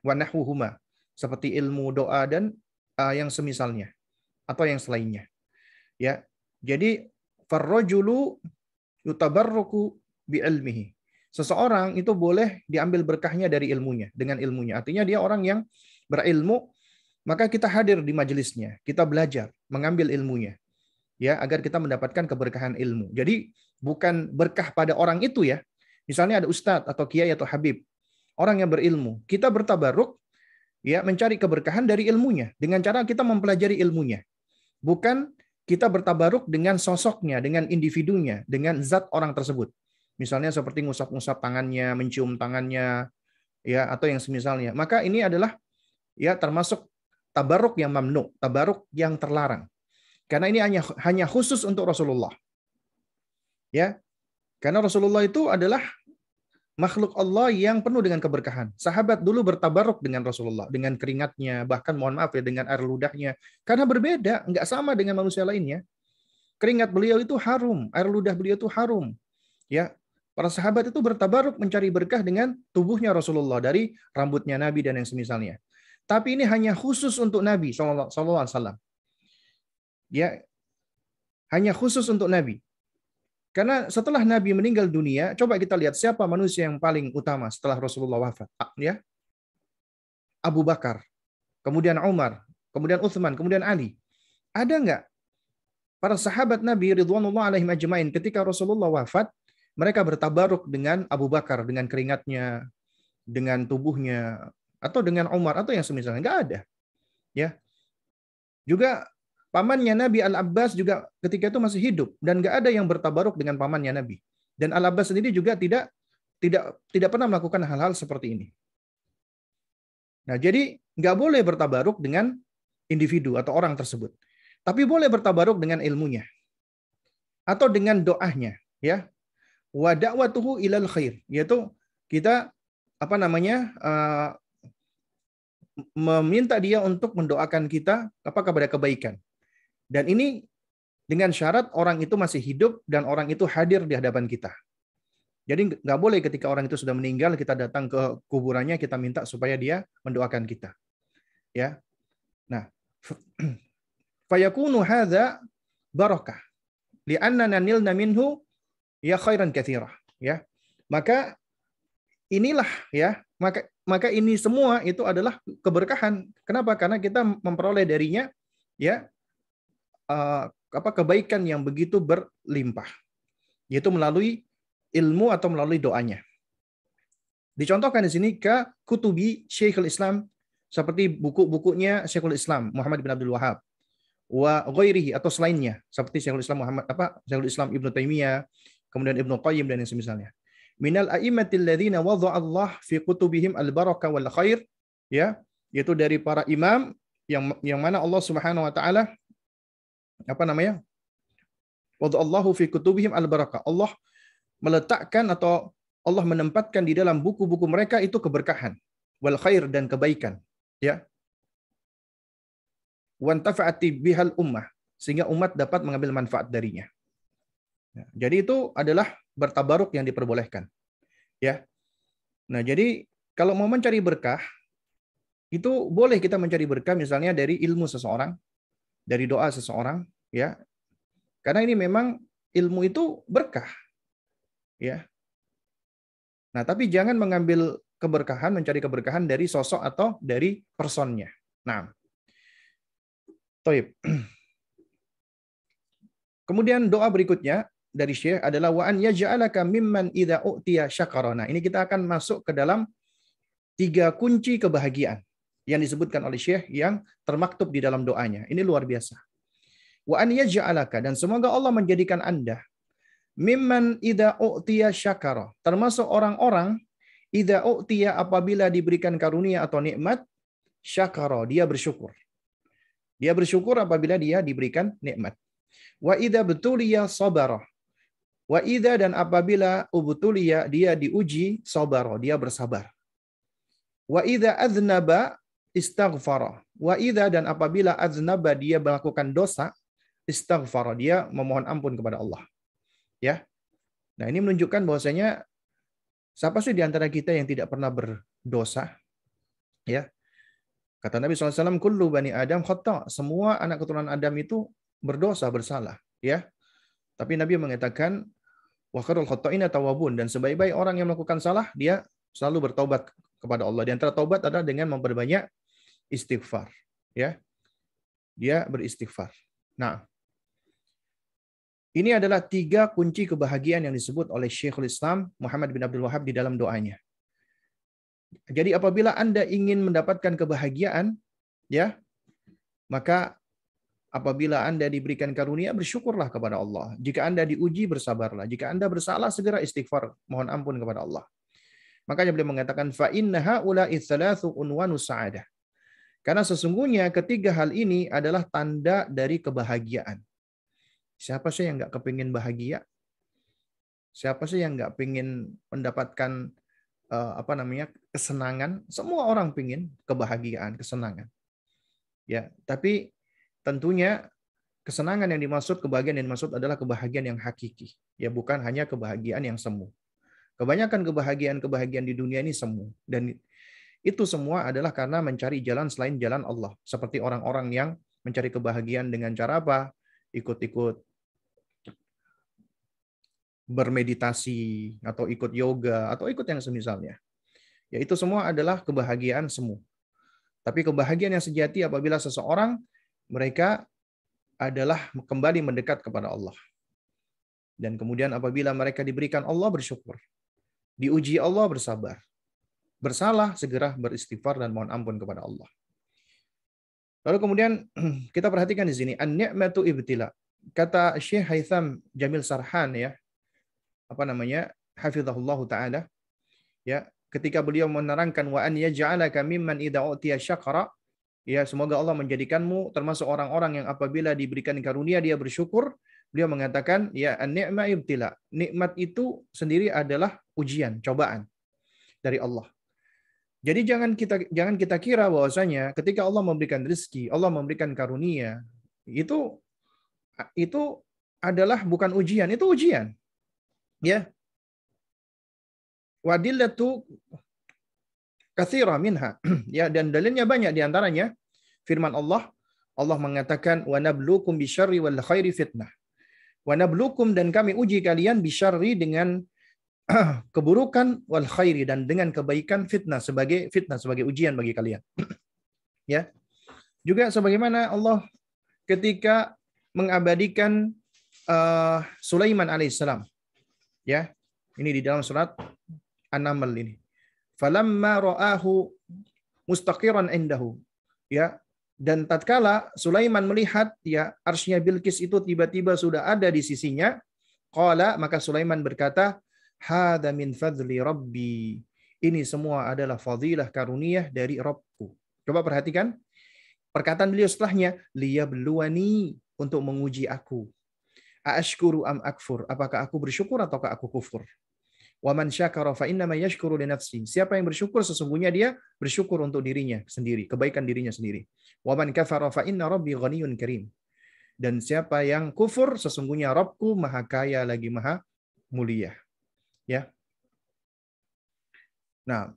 wa nahwuhuma, seperti ilmu, doa dan yang semisalnya atau yang selainnya, ya. Jadi farrajulu yutabarruku bi ilmihi. Seseorang itu boleh diambil berkahnya dari ilmunya, dengan ilmunya. Artinya dia orang yang berilmu, maka kita hadir di majelisnya, kita belajar, mengambil ilmunya, ya, agar kita mendapatkan keberkahan ilmu. Jadi bukan berkah pada orang itu, ya. Misalnya ada ustadz atau kiai atau habib, orang yang berilmu, kita bertabaruk, ya, mencari keberkahan dari ilmunya dengan cara kita mempelajari ilmunya. Bukan kita bertabaruk dengan sosoknya, dengan individunya, dengan zat orang tersebut. Misalnya seperti ngusap-ngusap tangannya, mencium tangannya, ya, atau yang semisalnya. Maka ini adalah, ya, termasuk tabaruk yang mamnu, tabaruk yang terlarang. Karena ini hanya khusus untuk Rasulullah. Ya. Karena Rasulullah itu adalah makhluk Allah yang penuh dengan keberkahan. Sahabat dulu bertabaruk dengan Rasulullah, dengan keringatnya, bahkan mohon maaf ya, dengan air ludahnya. Karena berbeda, nggak sama dengan manusia lainnya. Keringat beliau itu harum, air ludah beliau itu harum. Ya, para sahabat itu bertabaruk mencari berkah dengan tubuhnya Rasulullah, dari rambutnya Nabi dan yang semisalnya. Tapi ini hanya khusus untuk Nabi SAW. Ya, hanya khusus untuk Nabi. Karena setelah Nabi meninggal dunia, coba kita lihat siapa manusia yang paling utama setelah Rasulullah wafat. Ya, Abu Bakar, kemudian Umar, kemudian Utsman, kemudian Ali. Ada nggak para sahabat Nabi ridwanullah alaihim ajmain ketika Rasulullah wafat, mereka bertabaruk dengan Abu Bakar, dengan keringatnya, dengan tubuhnya, atau dengan Umar, atau yang semisalnya? Nggak ada. Ya. Juga pamannya Nabi Al-Abbas juga ketika itu masih hidup, dan nggak ada yang bertabaruk dengan pamannya Nabi. Dan Al-Abbas sendiri juga tidak pernah melakukan hal-hal seperti ini. Nah, jadi nggak boleh bertabaruk dengan individu atau orang tersebut. Tapi boleh bertabaruk dengan ilmunya atau dengan doanya, ya. Wa da'watuhu ilal khair, yaitu kita meminta dia untuk mendoakan kita kepada kebaikan. Dan ini dengan syarat orang itu masih hidup dan orang itu hadir di hadapan kita. Jadi nggak boleh ketika orang itu sudah meninggal kita datang ke kuburannya, kita minta supaya dia mendoakan kita. Ya. Nah, fayakunu hadza barakah li'annana nilna minhu ya khairan katsirah, ya. Maka inilah, ya, maka ini semua itu adalah keberkahan. Kenapa? Karena kita memperoleh darinya, ya, kebaikan yang begitu berlimpah, yaitu melalui ilmu atau melalui doanya. Dicontohkan di sini ke kutubi Syekhul Islam, seperti buku-bukunya Syekhul Islam Muhammad bin Abdul Wahhab, wa ghairihi, atau selainnya seperti Syekhul Islam Syekhul Islam Ibnu Taimiyah, kemudian Ibnu Qayyim dan yang semisalnya. Minal a'immatil ladzina wadha'a Allah fi kutubihim al-barakah wal khair, ya, yaitu dari para imam yang mana Allah Subhanahu wa taala wadha'allahu fi kutubihim al-barakah. Allah meletakkan atau Allah menempatkan di dalam buku-buku mereka itu keberkahan, wal khair, dan kebaikan, ya. Wantafa'ati bihal ummah, sehingga umat dapat mengambil manfaat darinya. Jadi itu adalah bertabaruk yang diperbolehkan, ya. Nah, jadi kalau mau mencari berkah, itu boleh kita mencari berkah misalnya dari ilmu seseorang, dari doa seseorang, ya. Karena ini memang ilmu itu berkah, ya. Nah, tapi jangan mengambil keberkahan, mencari keberkahan dari sosok atau dari personnya. Nah, toib. Kemudian doa berikutnya dari Syekh adalah wa an yaj'alaka mimman idza u'tiya syakara. Nah, ini kita akan masuk ke dalam 3 kunci kebahagiaan yang disebutkan oleh Syekh yang termaktub di dalam doanya. Ini luar biasa. Wa an yaj'alaka, dan semoga Allah menjadikan Anda mimman idza u'tiya syakara, termasuk orang-orang idza u'tiya, apabila diberikan karunia atau nikmat, syakara, dia bersyukur. Dia bersyukur apabila dia diberikan nikmat. Wa idza betuliya sabara, Wa idza dan apabila ubtuliya dia diuji, sabara, dia bersabar. Wa idza aznaba istaghfara. Wa idza dan apabila aznaba dia melakukan dosa, istaghfara, dia memohon ampun kepada Allah. Ya. Nah, ini menunjukkan bahwasanya siapa sih di antara kita yang tidak pernah berdosa? Ya. Kata Nabi SAW, kullu bani Adam khata. Semua anak keturunan Adam itu berdosa, bersalah. Ya. Tapi Nabi mengatakan, wa khairul khata'ina tawwabun. Dan sebaik-baik orang yang melakukan salah, dia selalu bertaubat kepada Allah. Di antara taubat adalah dengan memperbanyak istighfar. Ya. Dia beristighfar. Nah, ini adalah 3 kunci kebahagiaan yang disebut oleh Syekhul Islam Muhammad bin Abdul Wahhab di dalam doanya. Jadi apabila Anda ingin mendapatkan kebahagiaan, ya, maka apabila Anda diberikan karunia, bersyukurlah kepada Allah. Jika Anda diuji, bersabarlah. Jika Anda bersalah, segera istighfar, mohon ampun kepada Allah. Makanya beliau mengatakan, fa inna haula'i tsalatsu unwanus sa'adah. Karena sesungguhnya ketiga hal ini adalah tanda dari kebahagiaan. Siapa sih yang nggak kepingin bahagia? Siapa sih yang nggak pingin mendapatkan kesenangan? Semua orang pingin kebahagiaan, kesenangan. Ya, tapi tentunya kesenangan yang dimaksud, kebahagiaan yang dimaksud adalah kebahagiaan yang hakiki. Ya, bukan hanya kebahagiaan yang semu. Kebanyakan kebahagiaan di dunia ini semu. Dan itu semua adalah karena mencari jalan selain jalan Allah. Seperti orang-orang yang mencari kebahagiaan dengan cara apa? Ikut-ikut bermeditasi, atau ikut yoga, atau ikut yang semisalnya. Ya, itu semua adalah kebahagiaan semu. Tapi kebahagiaan yang sejati apabila seseorang, mereka adalah kembali mendekat kepada Allah. Dan kemudian apabila mereka diberikan Allah, bersyukur. Diuji Allah, bersabar. Bersalah, segera beristighfar dan mohon ampun kepada Allah. Lalu kemudian kita perhatikan di sini, an-ni'matu ibtila. Kata Syekh Haitham Jamil Sarhan, ya, hafizahullah taala, ya, ketika beliau menerangkan wa an yaj'alaka mimman idza utiya syakara, ya, semoga Allah menjadikanmu termasuk orang-orang yang apabila diberikan karunia dia bersyukur. Beliau mengatakan, ya, an-ni'ma ibtila. Nikmat itu sendiri adalah ujian, cobaan dari Allah. Jadi jangan kita kira bahwasanya ketika Allah memberikan rezeki, Allah memberikan karunia, itu adalah bukan ujian, itu ujian. Ya. Wadillatu katsira minha. Ya, dan dalilnya banyak, di antaranya firman Allah mengatakan wa nabluukum bisyarri wal khairi fitnah. Wa nabluukum, dan kami uji kalian bisyarri dengan keburukan, wal khairi, dan dengan kebaikan, fitnah sebagai ujian bagi kalian. Ya. Juga sebagaimana Allah ketika mengabadikan Sulaiman alaihissalam. Ya. Ini di dalam surat An-Naml ini. Falamma ra'ahu mustaqiran indahu. Ya. Dan tatkala Sulaiman melihat, ya, arsy-nya Bilqis itu tiba-tiba sudah ada di sisinya, qala, maka Sulaiman berkata, hadza min fadli rabbi. Ini semua adalah fadilah karunia dari Rabbku. Coba perhatikan perkataan beliau setelahnya, liyabluwani, untuk menguji aku. Aashkuru am akfur, apakah aku bersyukur ataukah aku kufur? Wa man syakara fa innama yashkuru li nafsi. Siapa yang bersyukur sesungguhnya dia bersyukur untuk dirinya sendiri, kebaikan dirinya sendiri. Wa man kafara fa inna rabbi ghaniyyun karim. Dan siapa yang kufur sesungguhnya Rabbku maha kaya lagi maha mulia. Ya. Nah,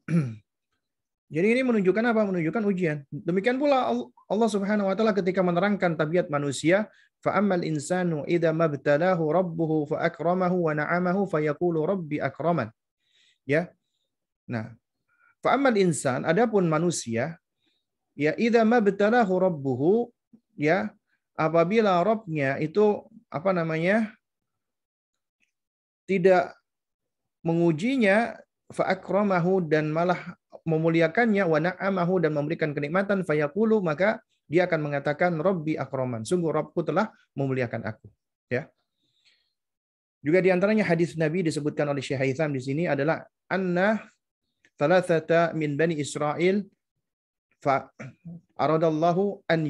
jadi ini menunjukkan apa? Menunjukkan ujian. Demikian pula Allah Subhanahu wa taala ketika menerangkan tabiat manusia, fa ammal insanu idza mabtalahu rabbuhu fa akramahu wa na'amahu fa yaqulu rabbi akraman. Ya. Nah, fa ammal insan, adapun manusia, ya, idza mabtalahu rabbuhu, ya, apabila Rabb-nya itu tidak mengujinya, fa akramahu, dan malah memuliakannya, wa na'amahu, dan memberikan kenikmatan, fayaqulu, maka dia akan mengatakan rabbi akraman, sungguh Rabbku telah memuliakan aku. Ya. Juga di antaranya hadis Nabi disebutkan oleh Syekh Haitham di sini adalah anna thalathata min bani Israil fa aradallahu an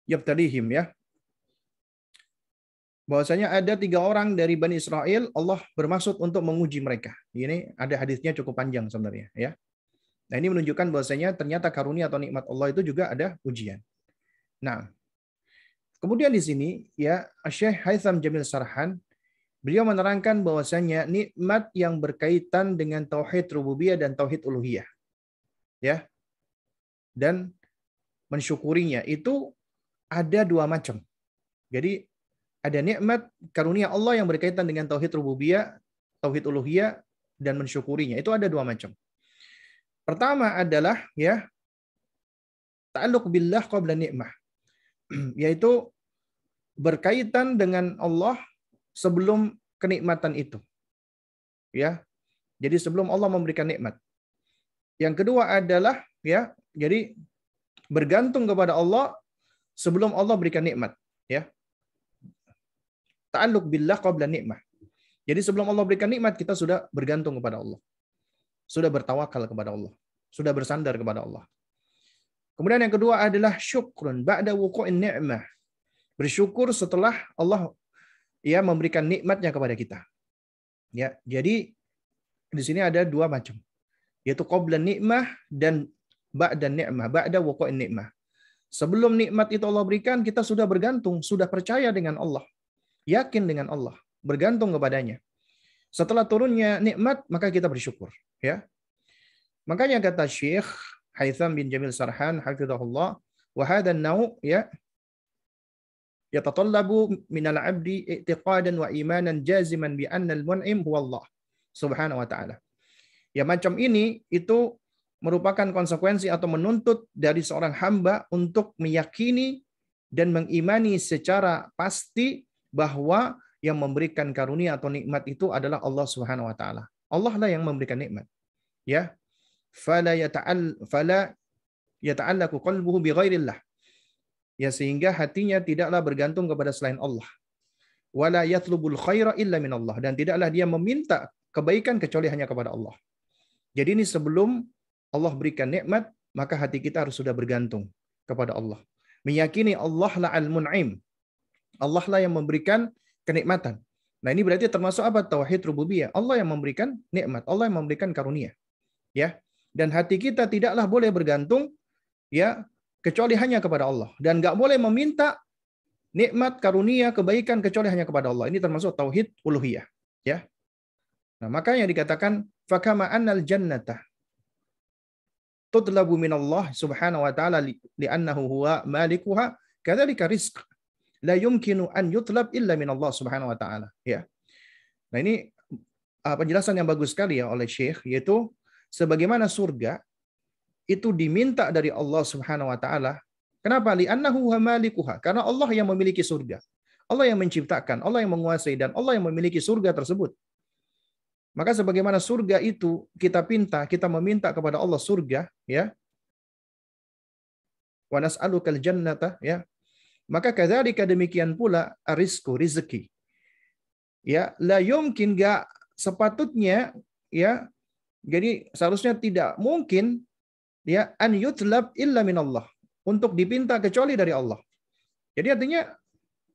yabtalihim, ya. bahwasanya ada 3 orang dari Bani Israel, Allah bermaksud untuk menguji mereka. Ini ada hadisnya cukup panjang sebenarnya, ya. Nah, ini menunjukkan bahwasanya ternyata karunia atau nikmat Allah itu juga ada ujian. Nah, kemudian di sini ya Syekh Haitham Jamil Sarhan beliau menerangkan bahwasanya nikmat yang berkaitan dengan tauhid rububiyah dan tauhid uluhiyah, ya, dan mensyukurinya itu ada 2 macam. Jadi ada nikmat karunia Allah yang berkaitan dengan tauhid rububiyah, tauhid uluhiyah, dan mensyukurinya. Itu ada 2 macam. Pertama adalah ya ta'alluq billah qabla ni'mah, yaitu berkaitan dengan Allah sebelum kenikmatan itu. Ya. Jadi sebelum Allah memberikan nikmat. Yang kedua adalah ya, jadi bergantung kepada Allah sebelum Allah berikan nikmat, ya. Ta'alluq billah qabla ni'mah. Jadi sebelum Allah berikan nikmat kita sudah bergantung kepada Allah. Sudah bertawakal kepada Allah, sudah bersandar kepada Allah. Kemudian yang kedua adalah syukrun ba'da wuqu'in ni'mah. Bersyukur setelah Allah ya memberikan nikmatnya kepada kita. Ya, jadi di sini ada 2 macam. Yaitu qabla ni'mah dan ba'da ni'mah, ba'da wuqu'in ni'mah. Sebelum nikmat itu Allah berikan, kita sudah bergantung, sudah percaya dengan Allah, yakin dengan Allah, bergantung kepadanya. Setelah turunnya nikmat, maka kita bersyukur, ya. Makanya kata Syekh Haitham bin Jamil Sarhan hafizahullah, wa hadha an-naw' ya yatatallabu minal 'abdi i'tiqadan wa imanan jaziman bi anna al-mun'im huwa Allah subhanahu wa ta'ala. Ya, macam ini itu merupakan konsekuensi atau menuntut dari seorang hamba untuk meyakini dan mengimani secara pasti bahwa yang memberikan karunia atau nikmat itu adalah Allah Subhanahu wa taala. Allah lah yang memberikan nikmat. Ya. Fala yata'allaqu qalbuhu bi ghairillah. Ya, sehingga hatinya tidaklah bergantung kepada selain Allah. Wala yatlubul khaira illa min Allah, dan tidaklah dia meminta kebaikan kecuali hanya kepada Allah. Jadi ini sebelum Allah berikan nikmat, maka hati kita harus sudah bergantung kepada Allah. Meyakini Allah la al-mun'im. Allah lah yang memberikan kenikmatan. Nah, ini berarti termasuk apa? Tauhid rububiyah. Allah yang memberikan nikmat, Allah yang memberikan karunia. Ya. Dan hati kita tidaklah boleh bergantung ya kecuali hanya kepada Allah, dan enggak boleh meminta nikmat, karunia, kebaikan kecuali hanya kepada Allah. Ini termasuk tauhid uluhiyah, ya. Nah, makanya dikatakan fakama annal jannata tutlabu minallah subhanahu wa ta'ala li'annahu huwa malikuha kadzalika rizq la yumkinu an yutlab illa minallah subhanahu wa ta'ala, ya. Nah, ini penjelasan yang bagus sekali ya oleh Syekh, yaitu sebagaimana surga itu diminta dari Allah Subhanahu wa taala. Kenapa? Li'annahu huwa malikuha, karena Allah yang memiliki surga. Allah yang menciptakan, Allah yang menguasai, dan Allah yang memiliki surga tersebut. Maka sebagaimana surga itu kita meminta kepada Allah surga, ya. Wa nas'alukal jannata, ya. Maka kadzalika demikian pula rizqu, rezeki. Ya, la yumkin, enggak sepatutnya, ya. Jadi seharusnya tidak mungkin ya an yutlab illa minallah, untuk dipinta kecuali dari Allah. Jadi artinya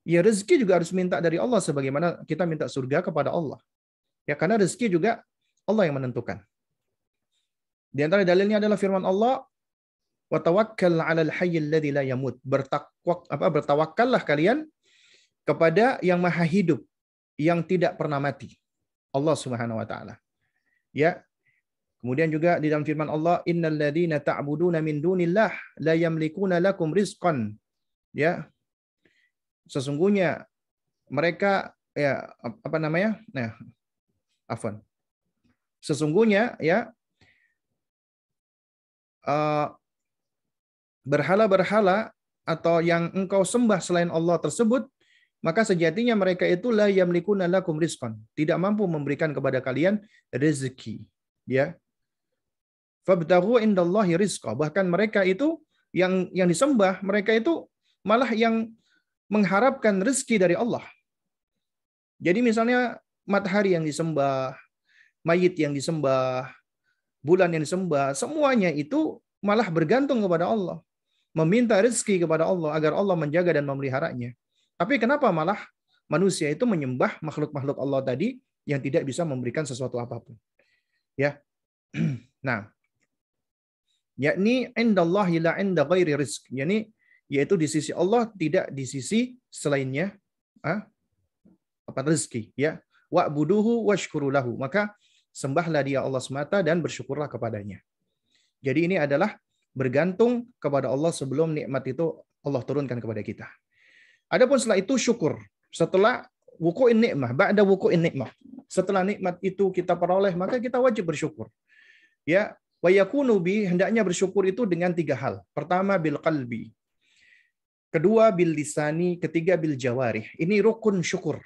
ya rezeki juga harus minta dari Allah sebagaimana kita minta surga kepada Allah. Ya, karena rezeki juga Allah yang menentukan. Di antara dalilnya adalah firman Allah, wa tawakkal 'alal hayyil ladzi la yamut. Bertawakkallah kalian kepada yang maha hidup, yang tidak pernah mati. Allah Subhanahu wa taala. Ya. Kemudian juga di dalam firman Allah, innal ladzina ta'buduna min dunillah la yamlikuna lakum rizqan. Ya. Sesungguhnya mereka ya apa namanya? Nah, afwan. Sesungguhnya ya berhala-berhala atau yang engkau sembah selain Allah tersebut, maka sejatinya mereka itu la yamlikuna lakum rizqan, tidak mampu memberikan kepada kalian rezeki, ya. Fabtaghu indallahi rizqa, bahkan mereka itu yang disembah, mereka itu malah yang mengharapkan rezeki dari Allah. Jadi misalnya matahari yang disembah, mayit yang disembah, bulan yang disembah, semuanya itu malah bergantung kepada Allah, meminta rezeki kepada Allah agar Allah menjaga dan memeliharanya. Tapi kenapa malah manusia itu menyembah makhluk-makhluk Allah tadi yang tidak bisa memberikan sesuatu apapun. Ya. Nah, yakni indallahi la inda ghairi rizq. Yaitu di sisi Allah, tidak di sisi selainnya rezeki, ya. Wa'buduhu washkuru lahu. Maka sembahlah dia Allah semata dan bersyukurlah kepadanya. Jadi ini adalah bergantung kepada Allah sebelum nikmat itu Allah turunkan kepada kita. Adapun setelah itu syukur. Setelah wuku'in nikmah, ba'da wuku'in nikmah. Setelah nikmat itu kita peroleh, maka kita wajib bersyukur. Ya, wa yakunu bi, hendaknya bersyukur itu dengan 3 hal. Pertama bil qalbi. Kedua bil lisani, ketiga bil jawarih. Ini rukun syukur.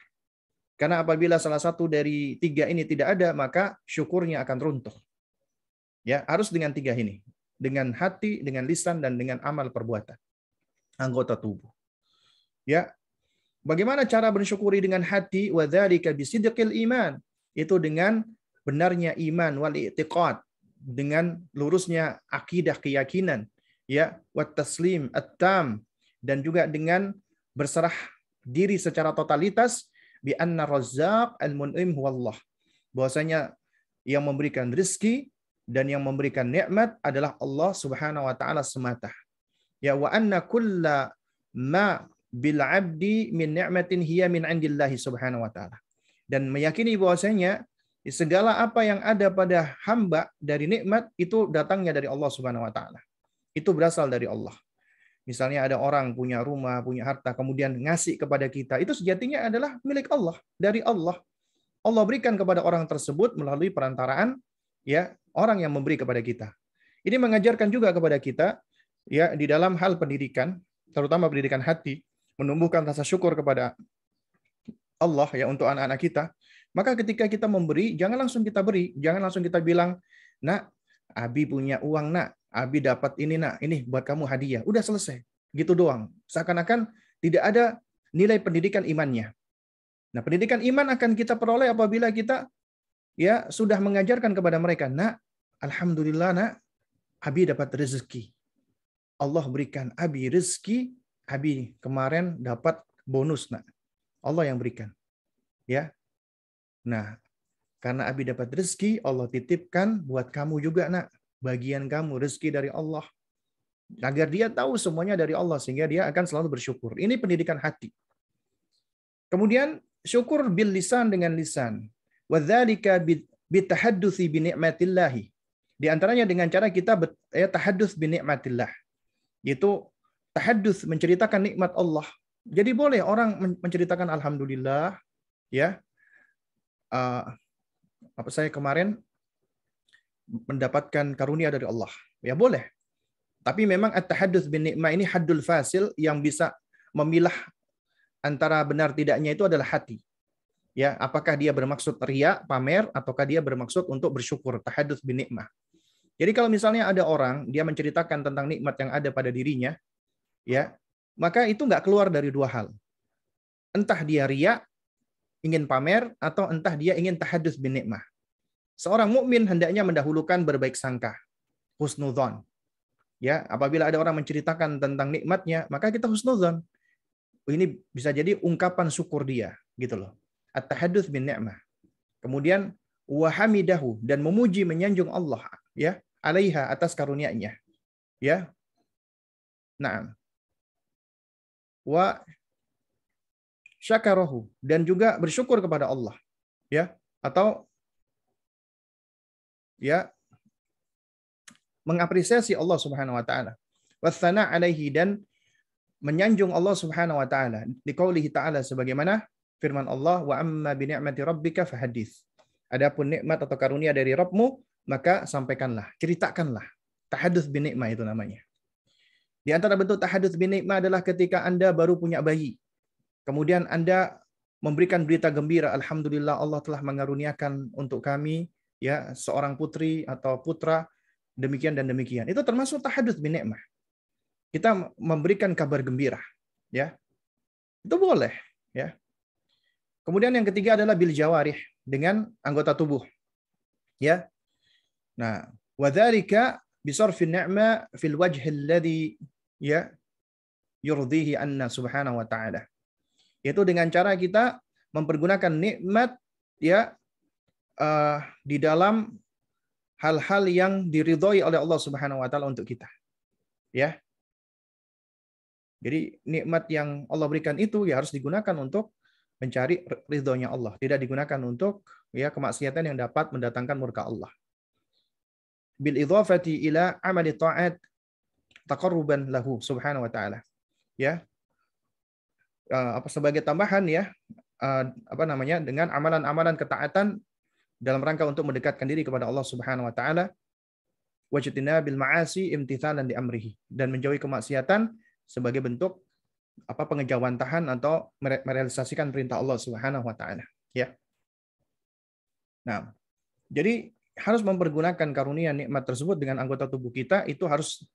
Karena apabila salah satu dari 3 ini tidak ada, maka syukurnya akan runtuh. Ya, harus dengan 3 ini. Dengan hati, dengan lisan, dan dengan amal perbuatan. Anggota tubuh. Ya. Bagaimana cara bersyukuri dengan hati? Wa dzalika bisidqil iman. Itu dengan benarnya iman wal i'tiqad, dengan lurusnya akidah, keyakinan, ya, wat taslim at-tam, dan juga dengan berserah diri secara totalitas bi anna razzaq al-mun'im huwallah. Bahwasanya yang memberikan rezeki dan yang memberikan nikmat adalah Allah Subhanahu wa taala semata. Ya, wa anna kulla ma bil 'abdi min ni'matin hiya min 'indillahi subhanahu wa ta'ala. Dan meyakini bahwasanya segala apa yang ada pada hamba dari nikmat itu datangnya dari Allah Subhanahu wa taala. Itu berasal dari Allah. Misalnya ada orang punya rumah, punya harta, kemudian ngasih kepada kita, itu sejatinya adalah milik Allah, dari Allah. Allah berikan kepada orang tersebut melalui perantaraan ya orang yang memberi kepada kita. Ini mengajarkan juga kepada kita ya di dalam hal pendidikan, terutama pendidikan hati, menumbuhkan rasa syukur kepada Allah ya untuk anak-anak kita. Maka ketika kita memberi, jangan langsung kita beri, jangan langsung kita bilang, "Nak, Abi punya uang, Nak. Abi dapat ini, Nak. Ini buat kamu hadiah." Udah selesai. Gitu doang. Seakan-akan tidak ada nilai pendidikan imannya. Nah, pendidikan iman akan kita peroleh apabila kita ya sudah mengajarkan kepada mereka, "Nak, alhamdulillah, Nak, Abi dapat rezeki. Allah berikan Abi rezeki. Abi kemarin dapat bonus, Nak. Allah yang berikan." Ya. Nah, karena Abi dapat rezeki, Allah titipkan buat kamu juga, Nak. Bagian kamu rezeki dari Allah. Agar dia tahu semuanya dari Allah sehingga dia akan selalu bersyukur. Ini pendidikan hati. Kemudian syukur bil lisan, dengan lisan. Wa dzalika bitahaddusi bi ni'matillah. Di antaranya dengan cara kita tahadduts bi ni'matillah. Yaitu tahaddus, menceritakan nikmat Allah. Jadi boleh orang menceritakan alhamdulillah, ya. Saya kemarin mendapatkan karunia dari Allah. Ya boleh. Tapi memang at-tahadduts bin ni'mah ini haddul fasil, yang bisa memilah antara benar tidaknya itu adalah hati. Ya, apakah dia bermaksud riya, pamer, ataukah dia bermaksud untuk bersyukur, tahadduts bin ni'mah. Jadi kalau misalnya ada orang dia menceritakan tentang nikmat yang ada pada dirinya, ya, maka itu nggak keluar dari 2 hal. Entah dia riya, ingin pamer, atau entah dia ingin tahadduts bin ni'mah. Seorang mukmin hendaknya mendahulukan berbaik sangka, husnudzon. Ya, apabila ada orang menceritakan tentang nikmatnya, maka kita husnudzon. Ini bisa jadi ungkapan syukur dia, gitu loh. At-tahadduts bin ni'mah. Kemudian wa hamidahu, dan memuji, menyanjung Allah, ya, alaiha, atas karunia-Nya. Ya. Naam. Wa syakarahu, dan juga bersyukur kepada Allah, ya, atau ya mengapresiasi Allah Subhanahu wa taala. Wassana alaihi, dan menyanjung Allah Subhanahu wa taala. Di qaulihi ta'ala, sebagaimana firman Allah, wa amma bi ni'mati rabbika fahaddits. Adapun nikmat atau karunia dari Rabbmu, maka sampaikanlah, ceritakanlah. Tahadduts bin ni'mah itu namanya. Di antara bentuk tahadduts bin ni'mah adalah ketika Anda baru punya bayi. Kemudian Anda memberikan berita gembira, alhamdulillah Allah telah mengaruniakan untuk kami ya seorang putri atau putra, demikian dan demikian. Itu termasuk tahadduts bin ni'mah. Kita memberikan kabar gembira, ya. Itu boleh, ya. Kemudian yang ketiga adalah bil jawarih, dengan anggota tubuh. Ya. Nah, wa dzalika bi sarfin ni'ma fil wajhi alladhi ya yurdihi anna subhanahu wa ta'ala. Yaitu dengan cara kita mempergunakan nikmat ya di dalam hal-hal yang diridhoi oleh Allah Subhanahu wa taala untuk kita. Ya. Jadi nikmat yang Allah berikan itu ya harus digunakan untuk mencari ridhonya Allah, tidak digunakan untuk ya kemaksiatan yang dapat mendatangkan murka Allah. Bil idhafati ila amali ta'at taqarruban lahu subhanahu wa ta'ala. Ya. Apa sebagai tambahan ya apa namanya dengan amalan-amalan ketaatan dalam rangka untuk mendekatkan diri kepada Allah Subhanahu wa taala, wajtina bil ma'asi imtithalan li amrihi, dan menjauhi kemaksiatan sebagai bentuk apa pengejawantahan atau merealisasikan perintah Allah Subhanahu wa taala, ya. Nah, jadi harus mempergunakan karunia nikmat tersebut dengan anggota tubuh kita itu harus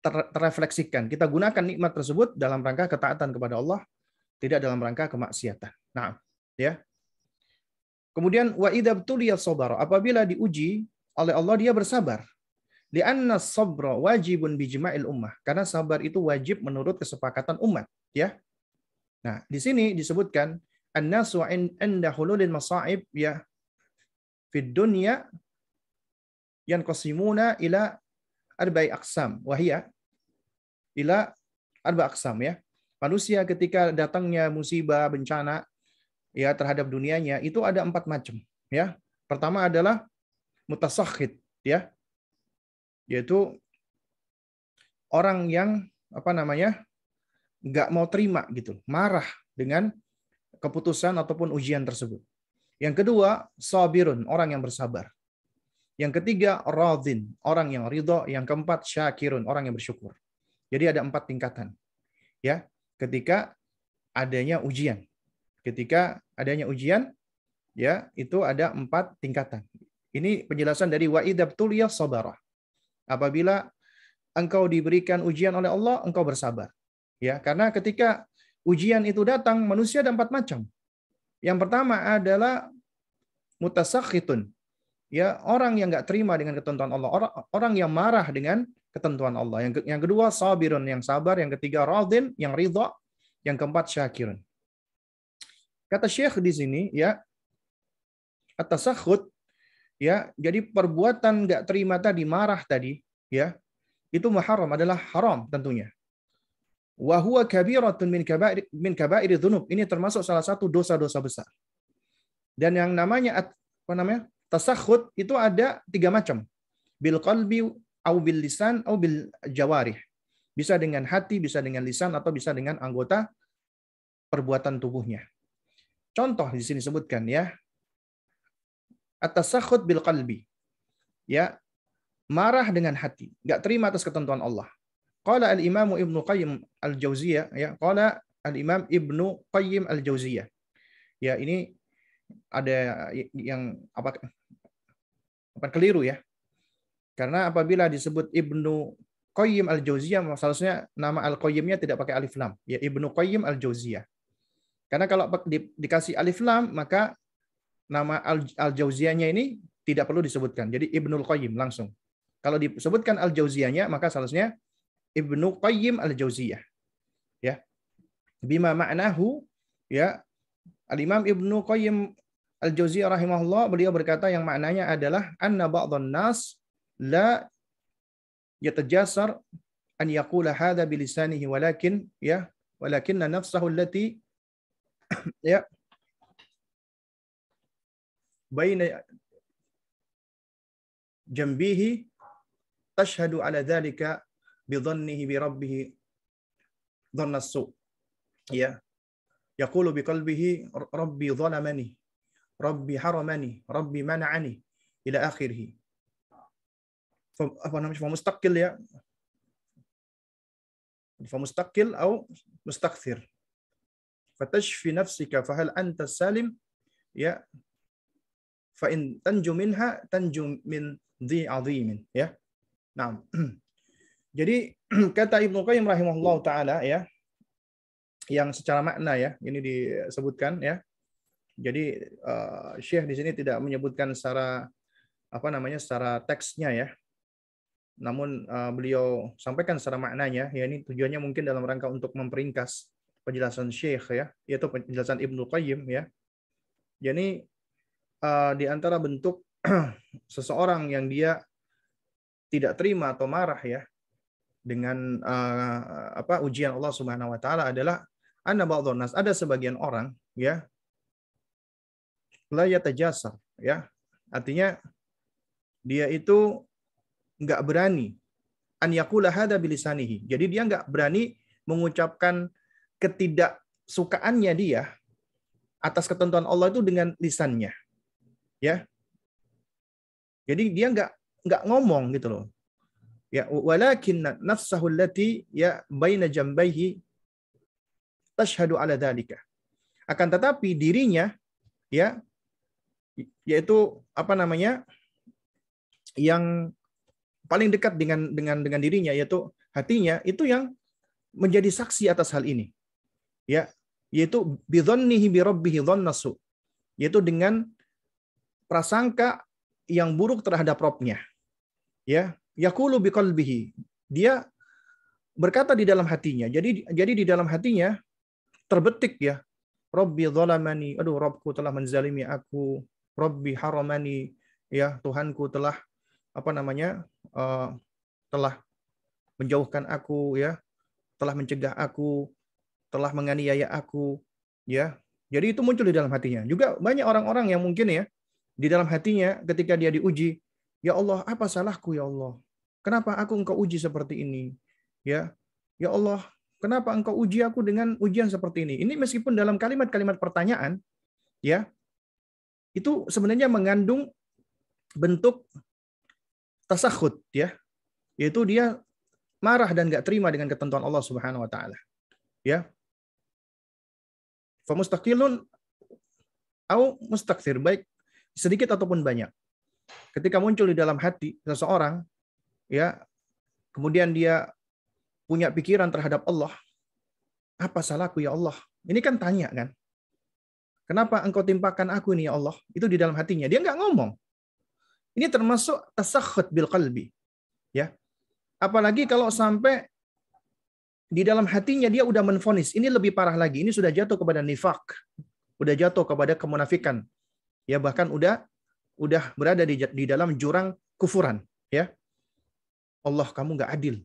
terrefleksikan. Kita gunakan nikmat tersebut dalam rangka ketaatan kepada Allah, tidak dalam rangka kemaksiatan. Nah, ya. Kemudian wa idza btuliya sabara, apabila diuji oleh Allah dia bersabar. Li'anna sabra wajibun bijma'il ummah, karena sabar itu wajib menurut kesepakatan umat, ya. Nah, di sini disebutkan annasu inda hululil masa'ib ya fid dunya yanqasimuna ila arba'i aqsam wa hiya ila arba' aqsam ya. Manusia ketika datangnya musibah, bencana ya terhadap dunianya itu ada 4 macam ya. Pertama adalah mutasakhid ya, yaitu orang yang apa namanya nggak mau terima gitu, marah dengan keputusan ataupun ujian tersebut. Yang kedua sabirun, orang yang bersabar. Yang ketiga radhin, orang yang ridho. Yang keempat syakirun, orang yang bersyukur. Jadi ada 4 tingkatan ya ketika adanya ujian. Ketika adanya ujian, ya itu ada 4 tingkatan. Ini penjelasan dari wa idza btuliya sabara. Apabila engkau diberikan ujian oleh Allah, engkau bersabar. Ya, karena ketika ujian itu datang, manusia ada 4 macam. Yang pertama adalah mutasakhitun. Ya, orang yang enggak terima dengan ketentuan Allah, orang yang marah dengan ketentuan Allah. Yang kedua sabirun, yang sabar. Yang ketiga radin, yang ridha. Yang keempat syakirun. Kata Syekh di sini ya, at-tasakhut ya, jadi perbuatan enggak terima tadi, marah tadi ya, itu muharram, adalah haram tentunya. Wa huwa kabiratun min kaba'iri dzunub. Ini termasuk salah satu dosa-dosa besar. Dan yang namanya apa namanya? Tasakhut itu ada 3 macam. Bil qalbi au bil lisan au bil jawarih. Bisa dengan hati, bisa dengan lisan, atau bisa dengan anggota perbuatan tubuhnya. Contoh di sini sebutkan ya. At-tasakhut bil qalbi. Ya, marah dengan hati, enggak terima atas ketentuan Allah. Qala al-Imam Ibnu Qayyim al-Jauziyah ya, qala al-Imam Ibnu Qayyim al-Jauziyah. Ya, ini ada yang apa keliru ya. Karena apabila disebut Ibnu Qayyim al-Jauziyah, seharusnya nama al-Qayyimnya tidak pakai alif lam, ya Ibnu Qayyim al-Jauziyah. Karena kalau dikasih alif lam, maka nama al-Jauziyahnya ini tidak perlu disebutkan. Jadi Ibnul Qayyim langsung. Kalau disebutkan al-Jauziyahnya, maka seharusnya Ibnu Qayyim al-Jauziyah. Ya. Bima ma'nahu ya. Al-Imam Ibnu Qayyim al-Jauziyah rahimahullah, beliau berkata yang maknanya adalah anna ba'dhan nas la yatajasar an yaqula hadha bilisanihi walakinna nafsahu allati ya baina jambihi tashhadu ala dzalika bi dhannihi bi rabbih dhanna as-su. Ya. Yaqulu bi qalbihi rabbi zalamani, rabbi haramani, rabbi mana'ani ila akhirih. Apa namanya? Mustaqil ya. Mustaqil atau mustakthir. Fatashfi nafsika fa hal anta salim ya. Fa in tanju minha tanju min dhi azimin ya. Nah. Jadi kata Ibnu Qayyim rahimahullah taala ya, yang secara makna ya ini disebutkan ya. Jadi Syekh di sini tidak menyebutkan secara apa namanya secara teksnya ya. Namun beliau sampaikan secara maknanya ya, ini tujuannya mungkin dalam rangka untuk memperingkas penjelasan Syekh ya, yaitu penjelasan Ibnu Qayyim ya. Jadi di antara bentuk seseorang yang dia tidak terima atau marah ya dengan ujian Allah Subhanahu wa taala adalah anna ba'dhan nas, ada sebagian orang ya, la yatajasar ya. Artinya dia itu nggak berani an yaqula hadza bilisanihi. Jadi dia nggak berani mengucapkan ketidaksukaannya dia atas ketentuan Allah itu dengan lisannya. Ya. Jadi dia nggak ngomong gitu loh. Ya, walakin nafsahu allati ya baina jambaihi tashhadu ala dzalika. Akan tetapi dirinya ya, yaitu yang paling dekat dengan dirinya, yaitu hatinya, itu yang menjadi saksi atas hal ini. Ya, yaitu bidzannihi bi rabbih dzannasu, yaitu dengan prasangka yang buruk terhadap Rabb-nya. Ya, yaqulu biqalbihi, dia berkata di dalam hatinya. Jadi di dalam hatinya terbetik ya, Rabbi zalamani, aduh Rabbku telah menzalimi aku, Rabbi haramani, ya Tuhanku telah telah menjauhkan aku ya, telah mencegah aku, telah menganiaya aku ya. Jadi itu muncul di dalam hatinya. Juga banyak orang-orang yang mungkin ya di dalam hatinya ketika dia diuji, ya Allah, apa salahku ya Allah? Kenapa aku engkau uji seperti ini? Ya. Ya Allah, kenapa engkau uji aku dengan ujian seperti ini? Ini meskipun dalam kalimat-kalimat pertanyaan ya, itu sebenarnya mengandung bentuk tasakhut ya, yaitu dia marah dan enggak terima dengan ketentuan Allah Subhanahu wa taala. Ya. Fa mustaqilun au mustakthir, baik sedikit ataupun banyak. Ketika muncul di dalam hati seseorang ya, kemudian dia punya pikiran terhadap Allah, apa salahku ya Allah? Ini kan tanya kan. Kenapa engkau timpakan aku ini ya Allah? Itu di dalam hatinya. Dia enggak ngomong. Ini termasuk tasakhut bil qalbi. Ya. Apalagi kalau sampai di dalam hatinya dia udah menvonis, ini lebih parah lagi. Ini sudah jatuh kepada nifak. Udah jatuh kepada kemunafikan. Ya, bahkan udah berada di dalam jurang kufuran, ya. Allah, kamu enggak adil.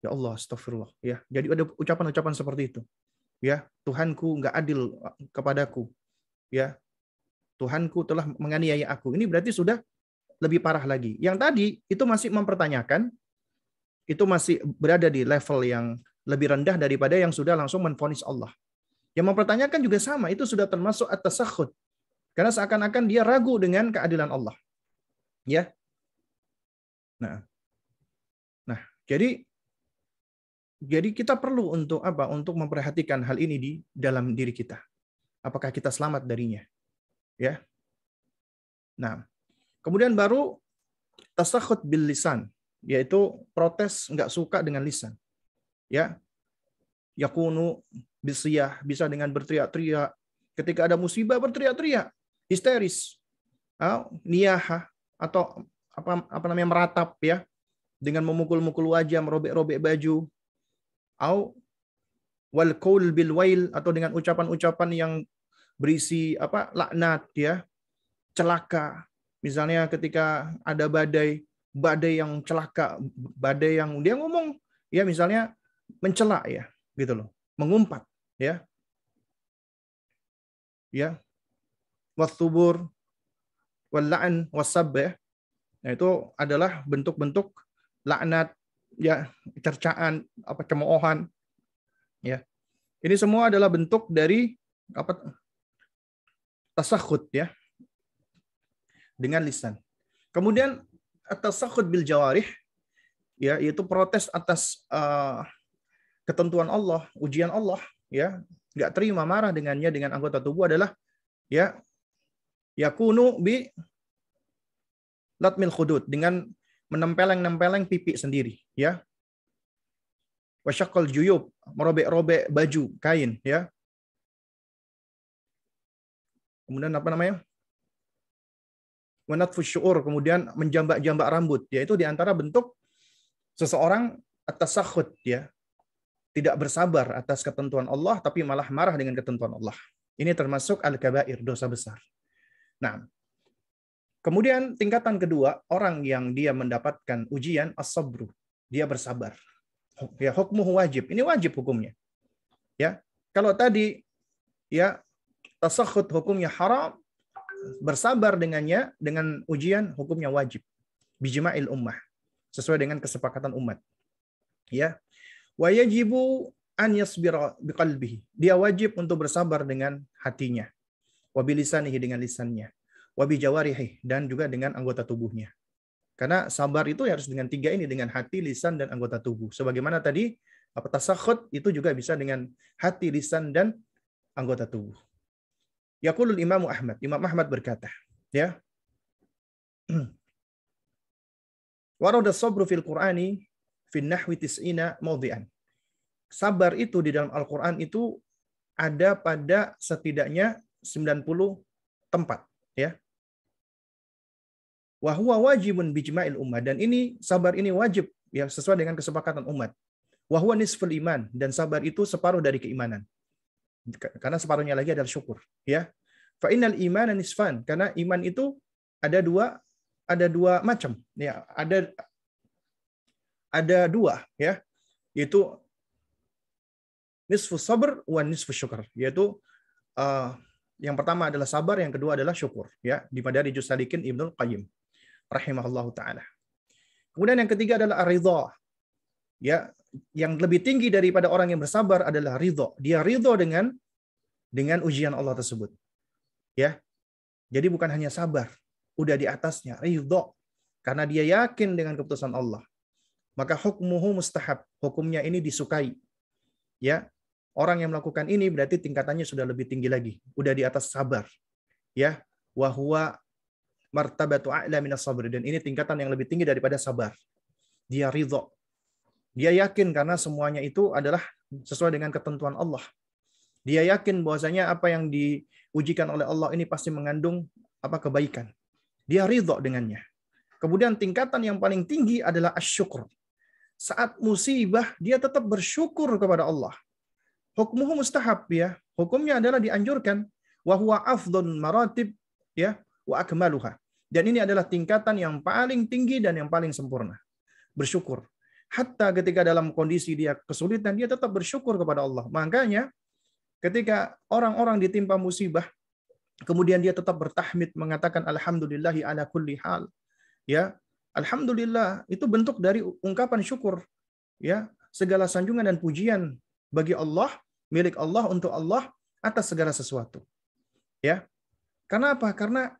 Ya Allah, astagfirullah. Ya, jadi ada ucapan-ucapan seperti itu. Ya, Tuhanku enggak adil kepadaku. Ya, Tuhanku telah menganiaya aku. Ini berarti sudah lebih parah lagi. Yang tadi itu masih mempertanyakan, itu masih berada di level yang lebih rendah daripada yang sudah langsung menvonis Allah. Yang mempertanyakan juga sama, itu sudah termasuk at-tasakhut. Karena seakan-akan dia ragu dengan keadilan Allah. Ya. Nah, jadi kita perlu untuk apa? Untuk memperhatikan hal ini di dalam diri kita. Apakah kita selamat darinya? Ya. Nah, kemudian baru tasakhut bil lisan, yaitu protes, enggak suka dengan lisan. Ya. Yakunu bisiyah, bisa dengan berteriak-teriak. Ketika ada musibah berteriak-teriak, histeris. Niyahah, atau meratap ya, dengan memukul-mukul wajah, merobek-robek baju. Au wal qaul bil wail, atau dengan ucapan-ucapan yang berisi laknat ya, celaka. Misalnya ketika ada badai yang celaka, badai yang dia ngomong ya, misalnya mencela ya, gitu loh, mengumpat ya. Ya. Wathubur wal la'n wasab ya. Nah, itu adalah bentuk-bentuk laknat ya, cercaan, cemoohan ya. Ini semua adalah bentuk dari tasakhut ya, dengan lisan. Kemudian tasakhut bil jawarih ya, yaitu protes atas ketentuan Allah, ujian Allah ya, enggak terima, marah dengannya dengan anggota tubuh adalah ya yakunu bi latmil khudud, dengan menempeleng pipi sendiri ya. Wasyaqqal juyub, merobek-robek baju, kain ya. Kemudian wanatfush syu'ur, kemudian menjambak-jambak rambut, yaitu di antara bentuk seseorang at-tasakhut ya. tidak bersabar atas ketentuan Allah, tapi malah marah dengan ketentuan Allah. Ini termasuk al-kabair, dosa besar. Nah, kemudian tingkatan kedua, orang yang dia mendapatkan ujian, as-sabru. Dia bersabar. Ya, hukmuhu wajib. Ini wajib hukumnya. Ya, kalau tadi ya tasakhut hukumnya haram, bersabar dengannya dengan ujian hukumnya wajib. Bijma'il ummah. Sesuai dengan kesepakatan umat. Ya. Wa yajibu an yasbira biqalbihi. Dia wajib untuk bersabar dengan hatinya. Wa bilisanihi, dengan lisannya. Wa bijawarihi, dan juga dengan anggota tubuhnya. Karena sabar itu harus dengan tiga ini, dengan hati, lisan, dan anggota tubuh. Sebagaimana tadi tasakhut itu juga bisa dengan hati, lisan, dan anggota tubuh. Yaqulul Imam Ahmad. Imam Ahmad berkata, ya. Warada sabru fil Qur'ani fin nahwi tis'ina mawdi'an. Sabar itu di dalam Al-Qur'an itu ada pada setidaknya 90 tempat, ya. Wa huwa wajibun bijma'il ummah, dan ini sabar ini wajib ya sesuai dengan kesepakatan umat. Wa huwa nisful iman, dan sabar itu separuh dari keimanan. Karena separuhnya lagi adalah syukur, ya. Fa innal imana nisfan, karena iman itu ada dua macam, ya. Ada dua, ya. Yaitu nisfu sabr wa nisfu syukur, yaitu yang pertama adalah sabar, yang kedua adalah syukur, ya. Di Madarijus Salikin Ibnul Qayyim rahimahullahu taala. Kemudian yang ketiga adalah ar-ridha. Ya, yang lebih tinggi daripada orang yang bersabar adalah ridha. Dia ridha dengan ujian Allah tersebut. Ya. Jadi bukan hanya sabar, udah di atasnya ridha karena dia yakin dengan keputusan Allah. Maka hukmuhu mustahab, hukumnya ini disukai. Ya. Orang yang melakukan ini berarti tingkatannya sudah lebih tinggi lagi, udah di atas sabar. Ya, wa huwa martabatu a'la minas sabr, dan ini tingkatan yang lebih tinggi daripada sabar. Dia ridha. Dia yakin karena semuanya itu adalah sesuai dengan ketentuan Allah. Dia yakin bahwasanya apa yang diujikan oleh Allah ini pasti mengandung kebaikan. Dia ridha dengannya. Kemudian tingkatan yang paling tinggi adalah asyukur. Saat musibah dia tetap bersyukur kepada Allah. Hukmuhu mustahab, ya. Hukumnya adalah dianjurkan. Wa huwa afdhal maratib, ya, wa akmaluha. Dan ini adalah tingkatan yang paling tinggi dan yang paling sempurna. Bersyukur. Hatta ketika dalam kondisi dia kesulitan, dia tetap bersyukur kepada Allah. Makanya ketika orang-orang ditimpa musibah, kemudian dia tetap bertahmid, mengatakan alhamdulillahi ala kulli hal. Ya, alhamdulillah itu bentuk dari ungkapan syukur. Ya, segala sanjungan dan pujian bagi Allah, milik Allah, untuk Allah atas segala sesuatu. Ya. Karena apa? Karena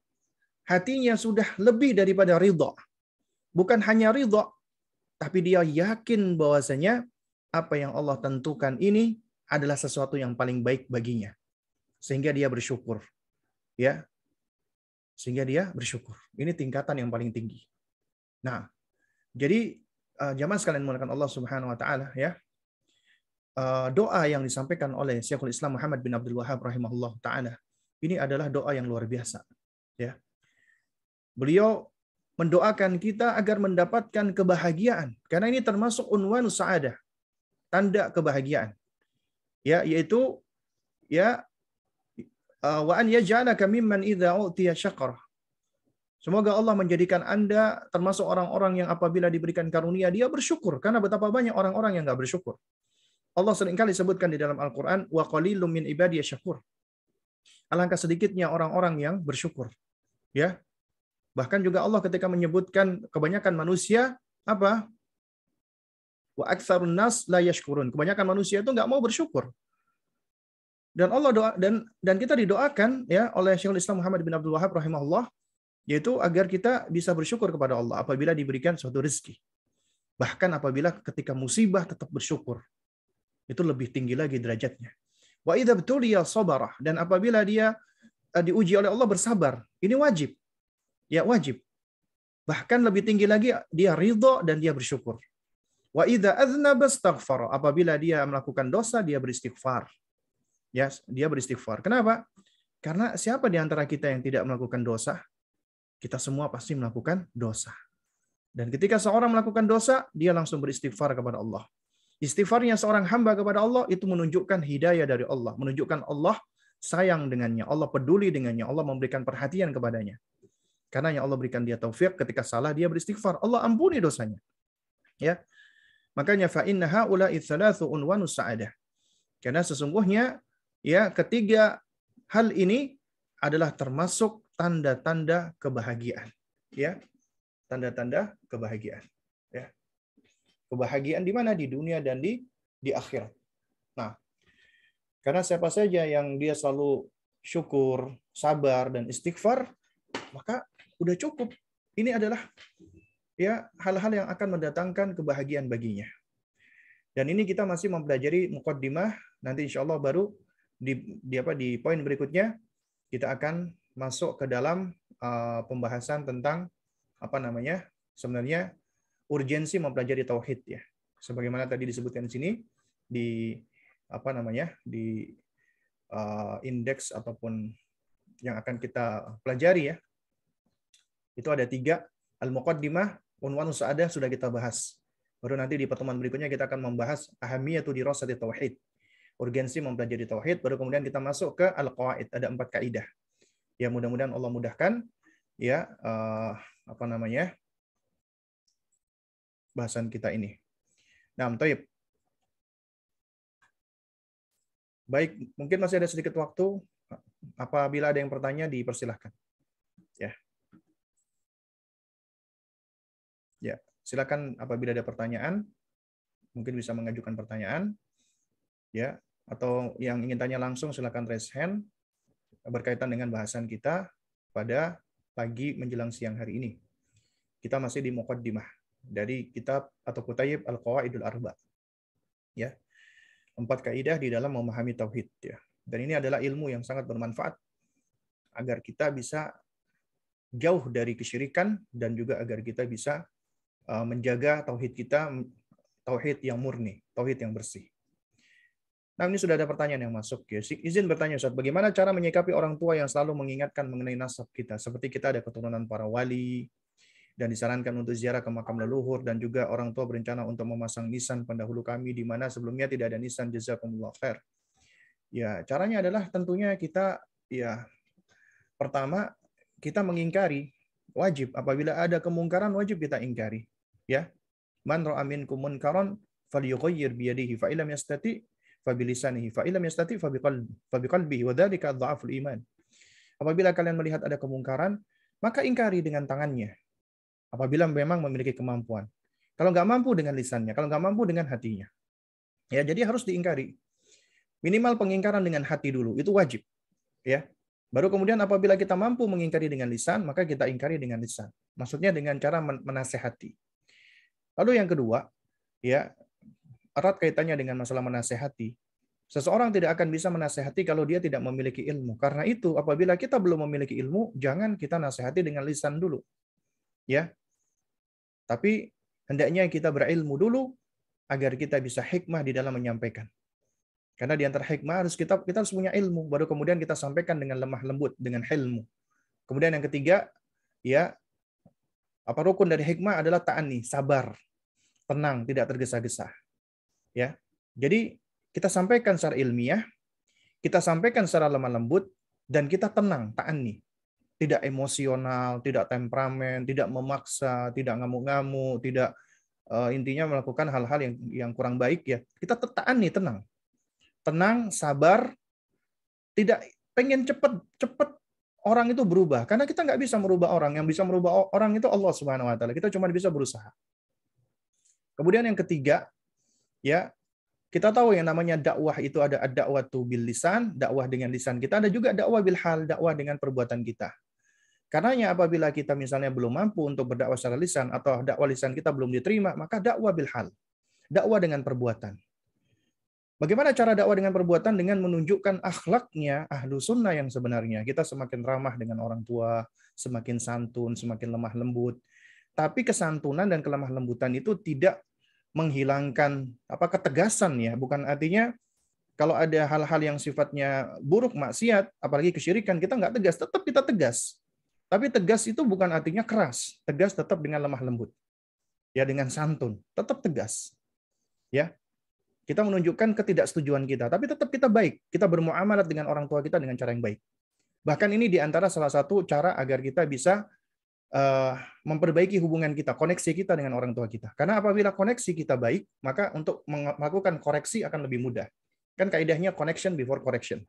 hatinya sudah lebih daripada ridha. Bukan hanya ridha, tapi dia yakin bahwasanya apa yang Allah tentukan ini adalah sesuatu yang paling baik baginya. Sehingga dia bersyukur. Ya. Sehingga dia bersyukur. Ini tingkatan yang paling tinggi. Nah, jadi jamaah sekalian mulakan Allah Subhanahu wa taala, ya. Doa yang disampaikan oleh Syekhul Islam Muhammad bin Abdul Wahhab rahimahullah taala, ini adalah doa yang luar biasa, ya. Beliau mendoakan kita agar mendapatkan kebahagiaan, karena ini termasuk unwanus sa'adah, tanda kebahagiaan, ya, yaitu ya wa an yaj'alaka mimman idza utiya syakara. Semoga Allah menjadikan Anda termasuk orang-orang yang apabila diberikan karunia dia bersyukur, karena betapa banyak orang-orang yang enggak bersyukur. Allah seringkali sebutkan di dalam Al-Qur'an, wa qalilum min ibadiyasy syakur. Alangkah sedikitnya orang-orang yang bersyukur, ya. Bahkan juga Allah ketika menyebutkan kebanyakan manusia apa? Wa aktsarun nas la yashkurun. Kebanyakan manusia itu enggak mau bersyukur. Dan Allah doa, dan kita didoakan, ya, oleh Syekhul Islam Muhammad bin Abdul Wahhab rahimahullah, yaitu agar kita bisa bersyukur kepada Allah apabila diberikan suatu rezeki. Bahkan apabila ketika musibah tetap bersyukur. Itu lebih tinggi lagi derajatnya. Wa idza btuliya sabara, dan apabila dia diuji oleh Allah bersabar, ini wajib. Ya, wajib. Bahkan lebih tinggi lagi dia ridha dan dia bersyukur. Wa idza aznaba astaghfara, apabila dia melakukan dosa dia beristighfar. Ya, dia beristighfar. Kenapa? Karena siapa di antara kita yang tidak melakukan dosa? Kita semua pasti melakukan dosa. Dan ketika seorang melakukan dosa, dia langsung beristighfar kepada Allah. Istighfarnya seorang hamba kepada Allah itu menunjukkan hidayah dari Allah, menunjukkan Allah sayang dengannya, Allah peduli dengannya, Allah memberikan perhatian kepadanya. Karena Allah berikan dia taufik, ketika salah dia beristighfar, Allah ampuni dosanya. Ya. Makanya fa inna haula'i tsalatsu unwanus sa'adah. Karena sesungguhnya ya ketiga hal ini adalah termasuk tanda-tanda kebahagiaan. Ya. Tanda-tanda kebahagiaan. Ya. Kebahagiaan di mana? Di dunia dan di akhirat. Nah, karena siapa saja yang dia selalu syukur, sabar, dan istighfar, maka udah cukup. Ini adalah ya hal-hal yang akan mendatangkan kebahagiaan baginya. Dan ini kita masih mempelajari muqaddimah. Nanti insya Allah baru di poin berikutnya kita akan masuk ke dalam pembahasan tentang sebenarnya urgensi mempelajari tauhid ya. Sebagaimana tadi disebutkan di sini di di indeks ataupun yang akan kita pelajari ya. Itu ada 3, al-muqaddimah, unwanus sa'adah sudah kita bahas. Baru nanti di pertemuan berikutnya kita akan membahas ahamiyatu dirasati tauhid. Urgensi mempelajari tauhid, baru kemudian kita masuk ke al-qawaid, ada 4 kaidah. Ya mudah-mudahan Allah mudahkan ya bahasan kita ini. Nah, Thayyib. Baik, mungkin masih ada sedikit waktu. Apabila ada yang bertanya, dipersilahkan. Ya. Ya, silakan apabila ada pertanyaan, mungkin bisa mengajukan pertanyaan. Ya, atau yang ingin tanya langsung silakan raise hand berkaitan dengan bahasan kita pada pagi menjelang siang hari ini. Kita masih di muqaddimah dari kitab atau Kutayib Al-Qawaidul Arba. Ya. 4 kaidah di dalam memahami tauhid ya. Dan ini adalah ilmu yang sangat bermanfaat agar kita bisa jauh dari kesyirikan dan juga agar kita bisa menjaga tauhid kita, tauhid yang murni, tauhid yang bersih. Nah, ini sudah ada pertanyaan yang masuk ya. Izin bertanya Ustaz, bagaimana cara menyikapi orang tua yang selalu mengingatkan mengenai nasab kita? Seperti kita ada keturunan para wali, dan disarankan untuk ziarah ke makam leluhur, dan juga orang tua berencana untuk memasang nisan pendahulu kami di mana sebelumnya tidak ada nisan, jazakumullah khair. Ya, caranya adalah tentunya kita ya pertama kita mengingkari, wajib apabila ada kemungkaran wajib kita ingkari. Ya. Man ra'a minkum munkaran falyughayyir bi yadihi fa illam yastati fa bi lisanihi fa illam yastati fa bi qalbihi wa dzalika dha'ful iman. Apabila kalian melihat ada kemungkaran, maka ingkari dengan tangannya. Apabila memang memiliki kemampuan. Kalau nggak mampu dengan lisannya, kalau nggak mampu dengan hatinya. Ya, jadi harus diingkari. Minimal pengingkaran dengan hati dulu, itu wajib. Ya. Baru kemudian apabila kita mampu mengingkari dengan lisan, maka kita ingkari dengan lisan. Maksudnya dengan cara menasehati. Lalu yang kedua, ya, erat kaitannya dengan masalah menasehati. Seseorang tidak akan bisa menasehati kalau dia tidak memiliki ilmu. Karena itu, apabila kita belum memiliki ilmu, jangan kita nasehati dengan lisan dulu. Ya. Tapi hendaknya kita berilmu dulu agar kita bisa hikmah di dalam menyampaikan. Karena di antara hikmah kita harus punya ilmu, baru kemudian kita sampaikan dengan lemah lembut, dengan hilmu. Kemudian yang ketiga, ya, rukun dari hikmah adalah ta'ani, sabar, tenang, tidak tergesa-gesa. Ya. Jadi kita sampaikan secara ilmiah, kita sampaikan secara lemah lembut, dan kita tenang, ta'ani. Tidak emosional, tidak temperamen, tidak memaksa, tidak ngamuk-ngamuk, tidak intinya melakukan hal-hal yang kurang baik ya. Kita ta'ani, tenang. Tenang, sabar, tidak pengen cepet orang itu berubah. Karena kita nggak bisa merubah orang. Yang bisa merubah orang itu Allah Subhanahu Wa Taala. Kita cuma bisa berusaha. Kemudian yang ketiga, ya, kita tahu yang namanya dakwah itu ada ad-da'watu bil lisan, dakwah dengan lisan kita. Ada juga dakwah bil hal, dakwah dengan perbuatan kita. Karenanya apabila kita misalnya belum mampu untuk berdakwah secara lisan atau dakwah lisan kita belum diterima, maka dakwah bil hal, dakwah dengan perbuatan. Bagaimana cara dakwah dengan perbuatan? Dengan menunjukkan akhlaknya ahlu sunnah yang sebenarnya. Kita semakin ramah dengan orang tua, semakin santun, semakin lemah lembut. Tapi kesantunan dan kelemah lembutan itu tidak menghilangkan ketegasan ya. Bukan artinya kalau ada hal-hal yang sifatnya buruk, maksiat, apalagi kesyirikan, kita nggak tegas, tetap kita tegas. Tapi tegas itu bukan artinya keras. Tegas tetap dengan lemah lembut. Ya, dengan santun, tetap tegas. Ya. Kita menunjukkan ketidaksetujuan kita, tapi tetap kita baik. Kita bermuamalah dengan orang tua kita dengan cara yang baik. Bahkan ini di antara salah satu cara agar kita bisa memperbaiki hubungan kita, koneksi kita dengan orang tua kita. Karena apabila koneksi kita baik, maka untuk melakukan koreksi akan lebih mudah. Kan kaidahnya connection before correction.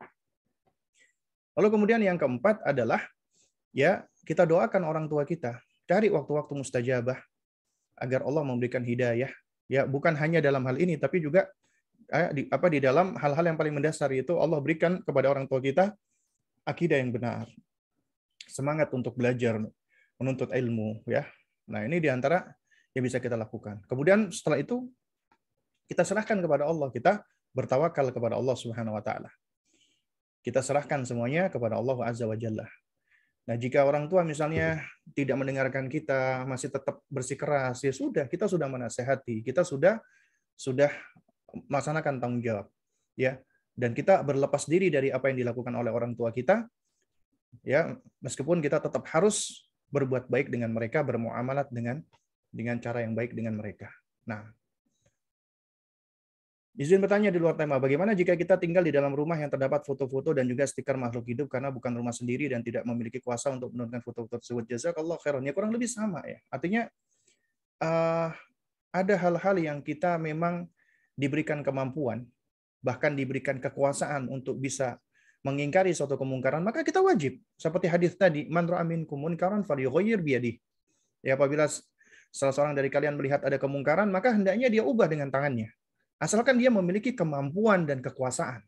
Lalu kemudian yang keempat adalah ya kita doakan orang tua kita, cari waktu-waktu mustajabah agar Allah memberikan hidayah. Ya bukan hanya dalam hal ini, tapi juga di dalam hal-hal yang paling mendasar, itu Allah berikan kepada orang tua kita akidah yang benar, semangat untuk belajar, menuntut ilmu, ya. Nah, ini diantara yang bisa kita lakukan. Kemudian setelah itu kita serahkan kepada Allah, kita bertawakal kepada Allah Subhanahu wa taala. Kita serahkan semuanya kepada Allah Azza wa Jalla. Nah, jika orang tua misalnya tidak mendengarkan kita, masih tetap bersikeras, ya sudah, kita sudah menasehati, kita sudah melaksanakan tanggung jawab, ya. Dan kita berlepas diri dari apa yang dilakukan oleh orang tua kita, ya, meskipun kita tetap harus berbuat baik dengan mereka, bermuamalat dengan cara yang baik dengan mereka. Nah, izin bertanya di luar tema, bagaimana jika kita tinggal di dalam rumah yang terdapat foto-foto dan juga stiker makhluk hidup karena bukan rumah sendiri dan tidak memiliki kuasa untuk menurunkan foto-foto tersebut? Jazakallah khairan. Ya kurang lebih sama ya. Artinya ada hal-hal yang kita memang diberikan kemampuan, bahkan diberikan kekuasaan untuk bisa mengingkari suatu kemungkaran, maka kita wajib. Seperti hadis tadi, man ra'a minkum munkaran falyughayyir biyadihi. Ya, apabila salah seorang dari kalian melihat ada kemungkaran, maka hendaknya dia ubah dengan tangannya. Asalkan dia memiliki kemampuan dan kekuasaan.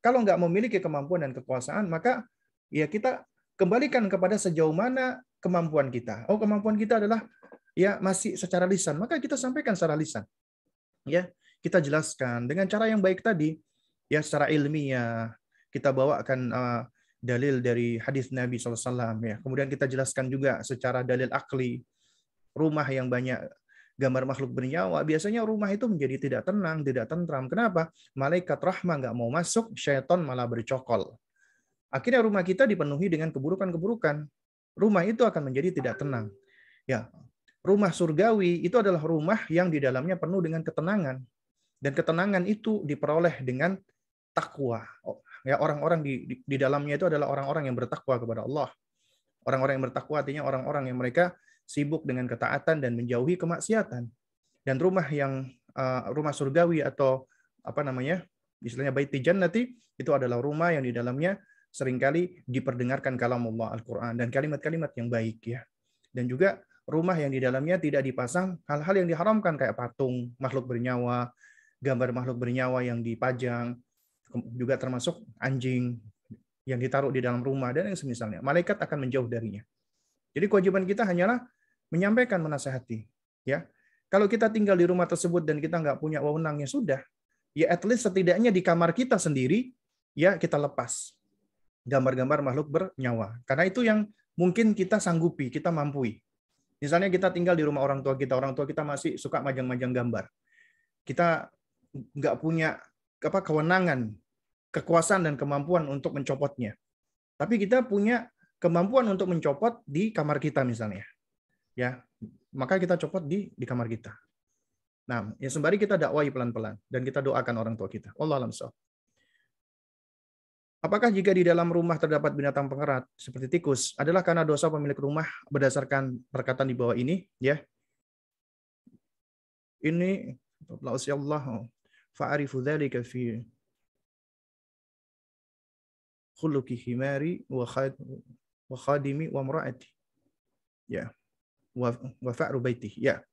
Kalau nggak memiliki kemampuan dan kekuasaan, maka ya kita kembalikan kepada sejauh mana kemampuan kita. Oh, kemampuan kita adalah ya masih secara lisan, maka kita sampaikan secara lisan. Ya, kita jelaskan dengan cara yang baik tadi, ya secara ilmiah, kita bawakan dalil dari hadis Nabi SAW. Ya. Kemudian kita jelaskan juga secara dalil akli, rumah yang banyak gambar makhluk bernyawa, biasanya rumah itu menjadi tidak tenang, tidak tentram. Kenapa? Malaikat rahmah nggak mau masuk, syaitan malah bercokol. Akhirnya rumah kita dipenuhi dengan keburukan-keburukan. Rumah itu akan menjadi tidak tenang. Ya, rumah surgawi itu adalah rumah yang di dalamnya penuh dengan ketenangan. Dan ketenangan itu diperoleh dengan takwa. Ya, orang-orang di dalamnya itu adalah orang-orang yang bertakwa kepada Allah. Orang-orang yang bertakwa artinya orang-orang yang mereka sibuk dengan ketaatan dan menjauhi kemaksiatan. Dan rumah yang rumah surgawi atau apa namanya, istilahnya baiti jannati, itu adalah rumah yang di dalamnya seringkali diperdengarkan kalam Allah Al-Quran dan kalimat-kalimat yang baik, ya. Dan juga rumah yang di dalamnya tidak dipasang hal-hal yang diharamkan kayak patung makhluk bernyawa, gambar makhluk bernyawa yang dipajang, juga termasuk anjing yang ditaruh di dalam rumah dan yang semisalnya. Malaikat akan menjauh darinya. Jadi kewajiban kita hanyalah menyampaikan, menasehati. Ya, kalau kita tinggal di rumah tersebut dan kita nggak punya wewenang, ya sudah. Ya at least setidaknya di kamar kita sendiri, ya kita lepas gambar-gambar makhluk bernyawa. Karena itu yang mungkin kita sanggupi, kita mampu. Misalnya kita tinggal di rumah orang tua kita masih suka majang-majang gambar. Kita nggak punya kewenangan, kekuasaan dan kemampuan untuk mencopotnya. Tapi kita punya kemampuan untuk mencopot di kamar kita misalnya. Ya, maka kita copot di kamar kita. Nah, ya sembari kita dakwai pelan-pelan dan kita doakan orang tua kita. Wallahu a'lam bishawab. Apakah jika di dalam rumah terdapat binatang pengerat seperti tikus adalah karena dosa pemilik rumah berdasarkan perkataan di bawah ini, ya? Ini Allah fa'arifu dzalika fi khuluqi himari wa khadimi wa imraati. Ya. Wa fa'ru baiti. Ya.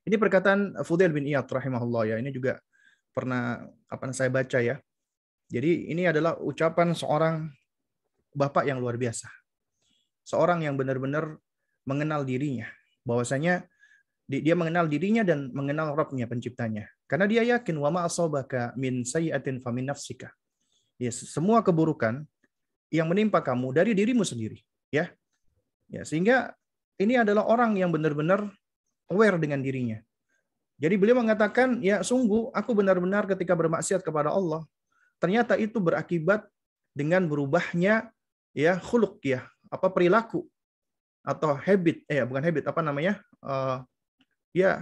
Ini perkataan Fudail bin Iyad rahimahullah, ya. Ini juga pernah saya baca, ya. Jadi ini adalah ucapan seorang bapak yang luar biasa. Seorang yang benar-benar mengenal dirinya, bahwasanya dia mengenal dirinya dan mengenal Rabb-nya, penciptanya. Karena dia yakin wa ma asabaka min sayyi'atin famin nafsika. Ya, semua keburukan yang menimpa kamu dari dirimu sendiri, ya. Ya, sehingga ini adalah orang yang benar-benar aware dengan dirinya. Jadi beliau mengatakan, ya sungguh aku benar-benar ketika bermaksiat kepada Allah, ternyata itu berakibat dengan berubahnya ya khuluq, ya, perilaku atau habit, bukan habit, ya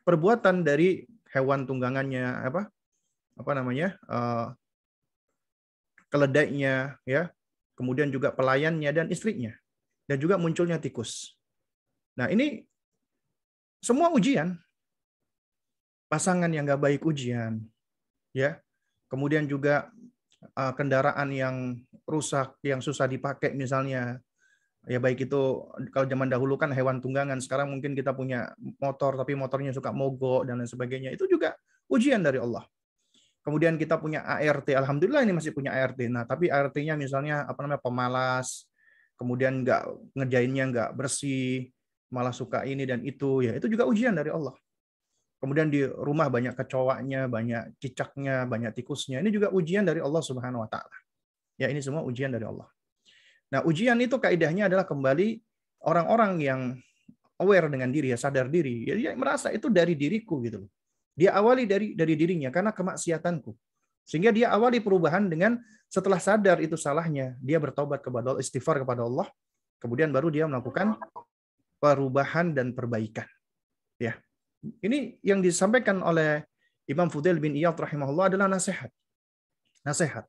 perbuatan dari hewan tunggangannya, apa namanya, keledainya, ya, kemudian juga pelayannya dan istrinya, dan juga munculnya tikus. Nah, ini semua ujian. Pasangan yang nggak baik ujian, ya. Kemudian juga kendaraan yang rusak, yang susah dipakai misalnya. Ya baik itu kalau zaman dahulu kan hewan tunggangan, sekarang mungkin kita punya motor tapi motornya suka mogok dan lain sebagainya. Itu juga ujian dari Allah. Kemudian kita punya ART, alhamdulillah ini masih punya ART. Nah, tapi ART-nya misalnya apa namanya pemalas, kemudian nggak ngerjainnya nggak bersih, malah suka ini dan itu, ya itu juga ujian dari Allah. Kemudian di rumah banyak kecoaknya, banyak cicaknya, banyak tikusnya. Ini juga ujian dari Allah Subhanahu wa taala. Ya, ini semua ujian dari Allah. Nah, ujian itu kaidahnya adalah kembali orang-orang yang aware dengan diri, ya, sadar diri. Ya, dia merasa itu dari diriku gitu loh. Dia awali dari dirinya karena kemaksiatanku. Sehingga dia awali perubahan dengan setelah sadar itu salahnya, dia bertobat kepada Allah, istighfar kepada Allah, kemudian baru dia melakukan perubahan dan perbaikan. Ya. Ini yang disampaikan oleh Imam Fudail bin Iyad rahimahullah adalah nasihat. Nasihat.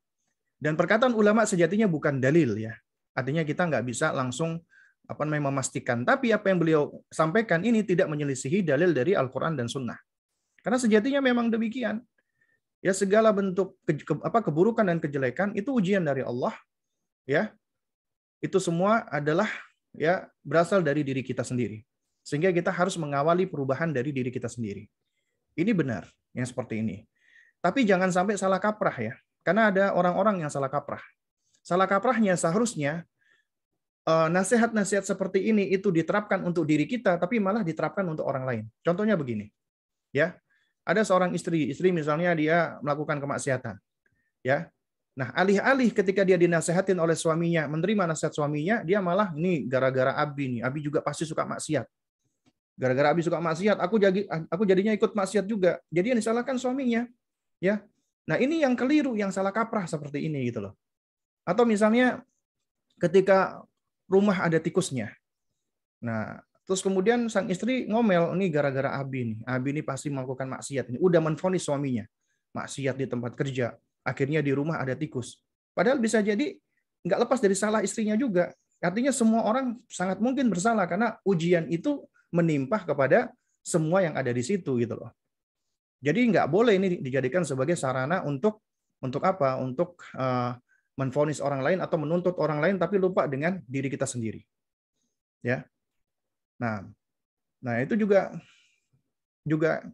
Dan perkataan ulama sejatinya bukan dalil, ya. Artinya kita nggak bisa langsung memastikan. Tapi apa yang beliau sampaikan ini tidak menyelisihi dalil dari Al-Quran dan Sunnah. Karena sejatinya memang demikian. Ya, segala bentuk keburukan dan kejelekan itu ujian dari Allah. Ya, itu semua adalah ya berasal dari diri kita sendiri. Sehingga kita harus mengawali perubahan dari diri kita sendiri. Ini benar yang seperti ini. Tapi jangan sampai salah kaprah, ya. Karena ada orang-orang yang salah kaprah. Salah kaprahnya seharusnya nasihat-nasihat seperti ini itu diterapkan untuk diri kita, tapi malah diterapkan untuk orang lain. Contohnya begini, ya, ada seorang istri misalnya dia melakukan kemaksiatan, ya. Nah, alih-alih ketika dia dinasehatin oleh suaminya, menerima nasihat suaminya, dia malah ini gara-gara Abi nih, Abi juga pasti suka maksiat. Gara-gara Abi suka maksiat, aku jadinya ikut maksiat juga. Jadi yang disalahkan suaminya, ya. Nah, ini yang keliru, yang salah kaprah seperti ini gitu loh. Atau misalnya ketika rumah ada tikusnya. Nah, terus kemudian sang istri ngomel, ini gara-gara Abi nih. Abi ini pasti melakukan maksiat. Ini udah menvonis suaminya. Maksiat di tempat kerja. Akhirnya di rumah ada tikus. Padahal bisa jadi nggak lepas dari salah istrinya juga. Artinya semua orang sangat mungkin bersalah karena ujian itu menimpa kepada semua yang ada di situ gitu loh. Jadi nggak boleh ini dijadikan sebagai sarana untuk apa? Untuk menvonis orang lain atau menuntut orang lain tapi lupa dengan diri kita sendiri. Ya. Nah itu juga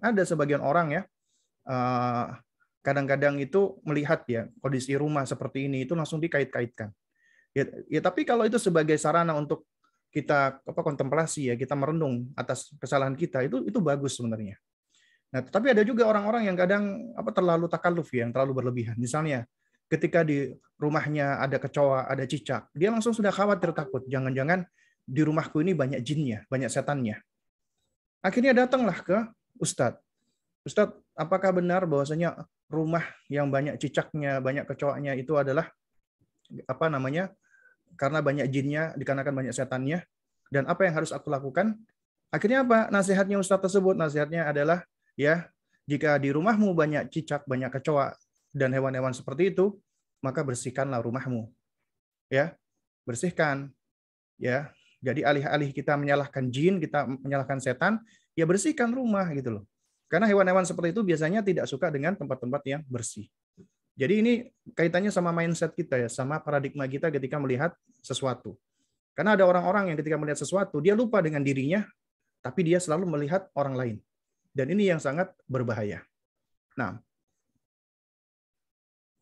ada sebagian orang, ya, kadang-kadang itu melihat ya kondisi rumah seperti ini itu langsung dikait-kaitkan. Ya, tapi kalau itu sebagai sarana untuk kita kontemplasi, ya, kita merenung atas kesalahan kita, itu bagus sebenarnya. Nah, tapi ada juga orang-orang yang kadang terlalu takalluf, ya, yang terlalu berlebihan. Misalnya ketika di rumahnya ada kecoa, ada cicak, dia langsung sudah khawatir, takut jangan-jangan di rumahku ini banyak jinnya, banyak setannya. Akhirnya datanglah ke Ustadz. Ustadz, apakah benar bahwasanya rumah yang banyak cicaknya, banyak kecoanya itu adalah karena banyak jinnya, dikarenakan banyak setannya, dan apa yang harus aku lakukan? Akhirnya apa? Nasihatnya Ustadz tersebut, nasihatnya adalah, ya, jika di rumahmu banyak cicak, banyak kecoa, dan hewan-hewan seperti itu, maka bersihkanlah rumahmu. Ya, bersihkan. Ya, jadi alih-alih kita menyalahkan jin, kita menyalahkan setan, ya bersihkan rumah gitu loh. Karena hewan-hewan seperti itu biasanya tidak suka dengan tempat-tempat yang bersih. Jadi ini kaitannya sama mindset kita, ya, sama paradigma kita ketika melihat sesuatu. Karena ada orang-orang yang ketika melihat sesuatu, dia lupa dengan dirinya, tapi dia selalu melihat orang lain. Dan ini yang sangat berbahaya. Nah,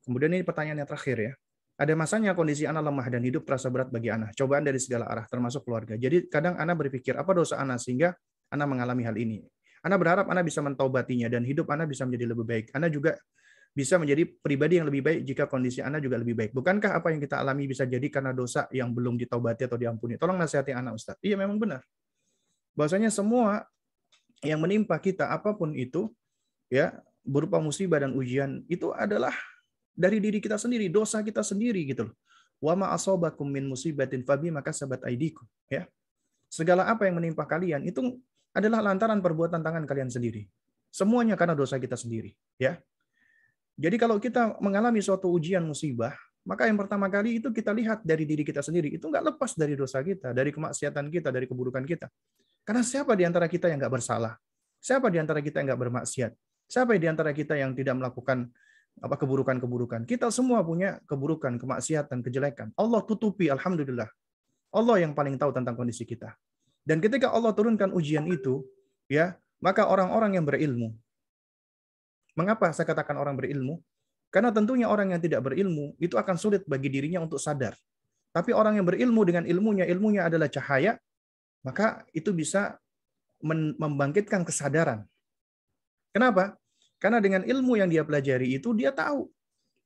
kemudian ini pertanyaan yang terakhir, ya. Ada masanya kondisi anak lemah dan hidup terasa berat bagi anak. Cobaan dari segala arah, termasuk keluarga. Jadi kadang anak berpikir, apa dosa anak sehingga anak mengalami hal ini. Anak berharap anak bisa mentaubatinya dan hidup anak bisa menjadi lebih baik. Anak juga bisa menjadi pribadi yang lebih baik jika kondisi anak juga lebih baik. Bukankah apa yang kita alami bisa jadi karena dosa yang belum ditaubati atau diampuni? Tolong nasihati anak, Ustaz. Iya, memang benar. Bahwasanya semua yang menimpa kita apapun itu, ya, berupa musibah dan ujian, itu adalah dari diri kita sendiri, dosa kita sendiri gitu loh. Wa ma asabakum min musibatin fabima kasabat aydikum, ya. Segala apa yang menimpa kalian itu adalah lantaran perbuatan tangan kalian sendiri. Semuanya karena dosa kita sendiri, ya. Jadi kalau kita mengalami suatu ujian musibah, maka yang pertama kali itu kita lihat dari diri kita sendiri. Itu nggak lepas dari dosa kita, dari kemaksiatan kita, dari keburukan kita. Karena siapa di antara kita yang nggak bersalah? Siapa di antara kita yang nggak bermaksiat? Siapa di antara kita yang tidak melakukan keburukan-keburukan? Kita semua punya keburukan, kemaksiatan, kejelekan. Allah tutupi, alhamdulillah. Allah yang paling tahu tentang kondisi kita. Dan ketika Allah turunkan ujian itu, ya, maka orang-orang yang berilmu. Mengapa saya katakan orang berilmu? Karena tentunya orang yang tidak berilmu itu akan sulit bagi dirinya untuk sadar. Tapi orang yang berilmu dengan ilmunya adalah cahaya, maka itu bisa membangkitkan kesadaran. Kenapa? Karena dengan ilmu yang dia pelajari itu dia tahu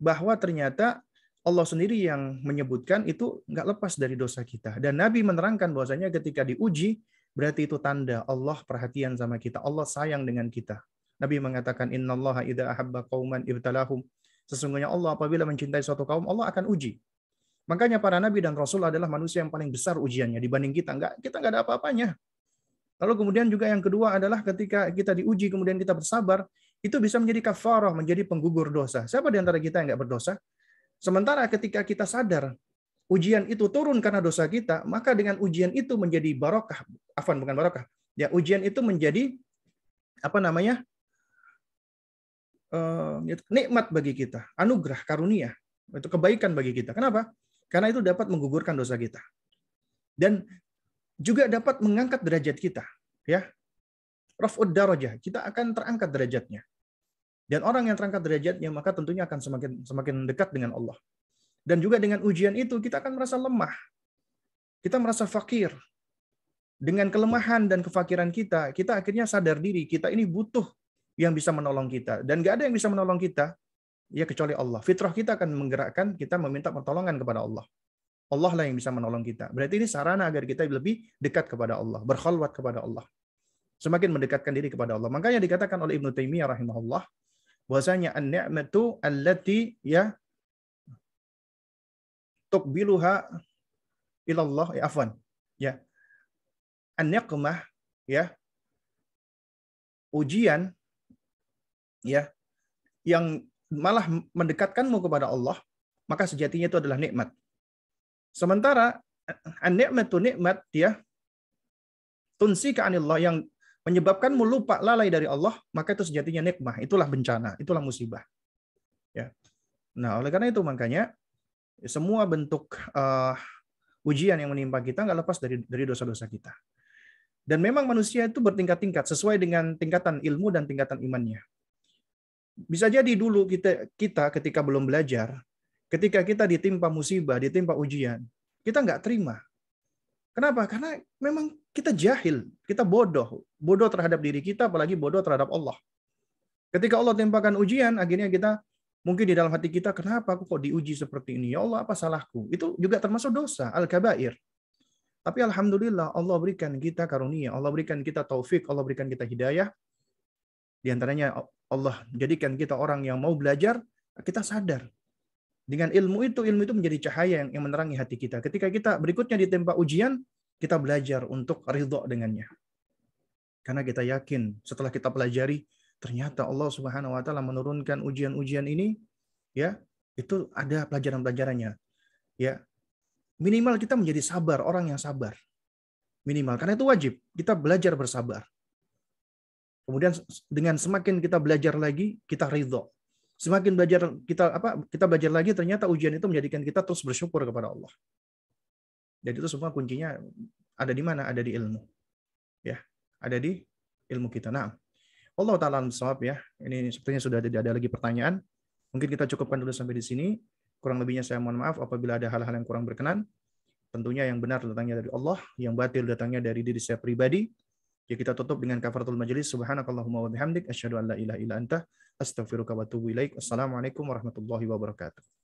bahwa ternyata Allah sendiri yang menyebutkan itu nggak lepas dari dosa kita. Dan Nabi menerangkan bahwasanya ketika diuji, berarti itu tanda Allah perhatian sama kita. Allah sayang dengan kita. Nabi mengatakan, innallaha idza ahabba qauman ibtalahum. Sesungguhnya Allah apabila mencintai suatu kaum, Allah akan uji. Makanya para nabi dan rasul adalah manusia yang paling besar ujiannya dibanding kita. Kita nggak ada apa-apanya. Lalu kemudian juga yang kedua adalah ketika kita diuji, kemudian kita bersabar, itu bisa menjadi kafarah, menjadi penggugur dosa. Siapa di antara kita yang nggak berdosa? Sementara ketika kita sadar, ujian itu turun karena dosa kita, maka dengan ujian itu menjadi barokah. Afwan, bukan barokah. Ya, ujian itu menjadi nikmat bagi kita, anugerah, karunia, itu kebaikan bagi kita. Kenapa? Karena itu dapat menggugurkan dosa kita dan juga dapat mengangkat derajat kita, ya. Raf'ud darajah, kita akan terangkat derajatnya. Dan orang yang terangkat derajatnya maka tentunya akan semakin dekat dengan Allah. Dan juga dengan ujian itu kita akan merasa lemah. Kita merasa fakir. Dengan kelemahan dan kefakiran kita, kita akhirnya sadar diri, kita ini butuh yang bisa menolong kita. Dan nggak ada yang bisa menolong kita, ya kecuali Allah. Fitrah kita akan menggerakkan kita meminta pertolongan kepada Allah. Allah lah yang bisa menolong kita. Berarti ini sarana agar kita lebih dekat kepada Allah, berkhalwat kepada Allah. Semakin mendekatkan diri kepada Allah. Makanya dikatakan oleh Ibnu Taimiyah rahimahullah, bahwasanya an-ni'matu allati ya tuqbiluha ilallah, ya afwan. Ya. An-niqmah, ya. Ujian, ya, yang malah mendekatkanmu kepada Allah, maka sejatinya itu adalah nikmat. Sementara an-ni'matu nikmat, ya, tunsika anillah, yang menyebabkanmu lupa, lalai dari Allah, maka itu sejatinya nikmah. Itulah bencana, itulah musibah. Ya. Nah, oleh karena itu makanya semua bentuk ujian yang menimpa kita nggak lepas dari dosa-dosa kita. Dan memang manusia itu bertingkat-tingkat sesuai dengan tingkatan ilmu dan tingkatan imannya. Bisa jadi dulu kita ketika belum belajar, ketika kita ditimpa musibah, ditimpa ujian, kita nggak terima. Kenapa? Karena memang kita jahil, kita bodoh terhadap diri kita, apalagi bodoh terhadap Allah. Ketika Allah timpakan ujian, akhirnya kita mungkin di dalam hati kita, kenapa aku kok diuji seperti ini? Ya Allah, apa salahku? Itu juga termasuk dosa, al-kabair. Tapi alhamdulillah Allah berikan kita karunia, Allah berikan kita taufik, Allah berikan kita hidayah. Di antaranya Allah jadikan kita orang yang mau belajar, kita sadar. Dengan ilmu itu menjadi cahaya yang menerangi hati kita. Ketika kita berikutnya ditimpa ujian, kita belajar untuk ridho dengannya. Karena kita yakin setelah kita pelajari, ternyata Allah Subhanahu wa taala menurunkan ujian-ujian ini, ya, itu ada pelajaran-pelajarannya. Ya. Minimal kita menjadi sabar, orang yang sabar. Minimal, karena itu wajib kita belajar bersabar. Kemudian dengan semakin kita belajar lagi, kita ridho. Semakin belajar kita belajar lagi, ternyata ujian itu menjadikan kita terus bersyukur kepada Allah. Jadi itu semua kuncinya ada di mana? Ada di ilmu. Ya, ada di ilmu kita. Nah, Allah taala shawab, ya. Ini sepertinya sudah tidak ada lagi pertanyaan. Mungkin kita cukupkan dulu sampai di sini. Kurang lebihnya saya mohon maaf apabila ada hal-hal yang kurang berkenan. Tentunya yang benar datangnya dari Allah, yang batil datangnya dari diri saya pribadi. Ya, kita tutup dengan kafaratul majelis. Subhanakallahumma wa bihamdik asyhadu an la ilaha illa anta astaghfiruka wa atubu ilaik. Assalamualaikum warahmatullahi wabarakatuh.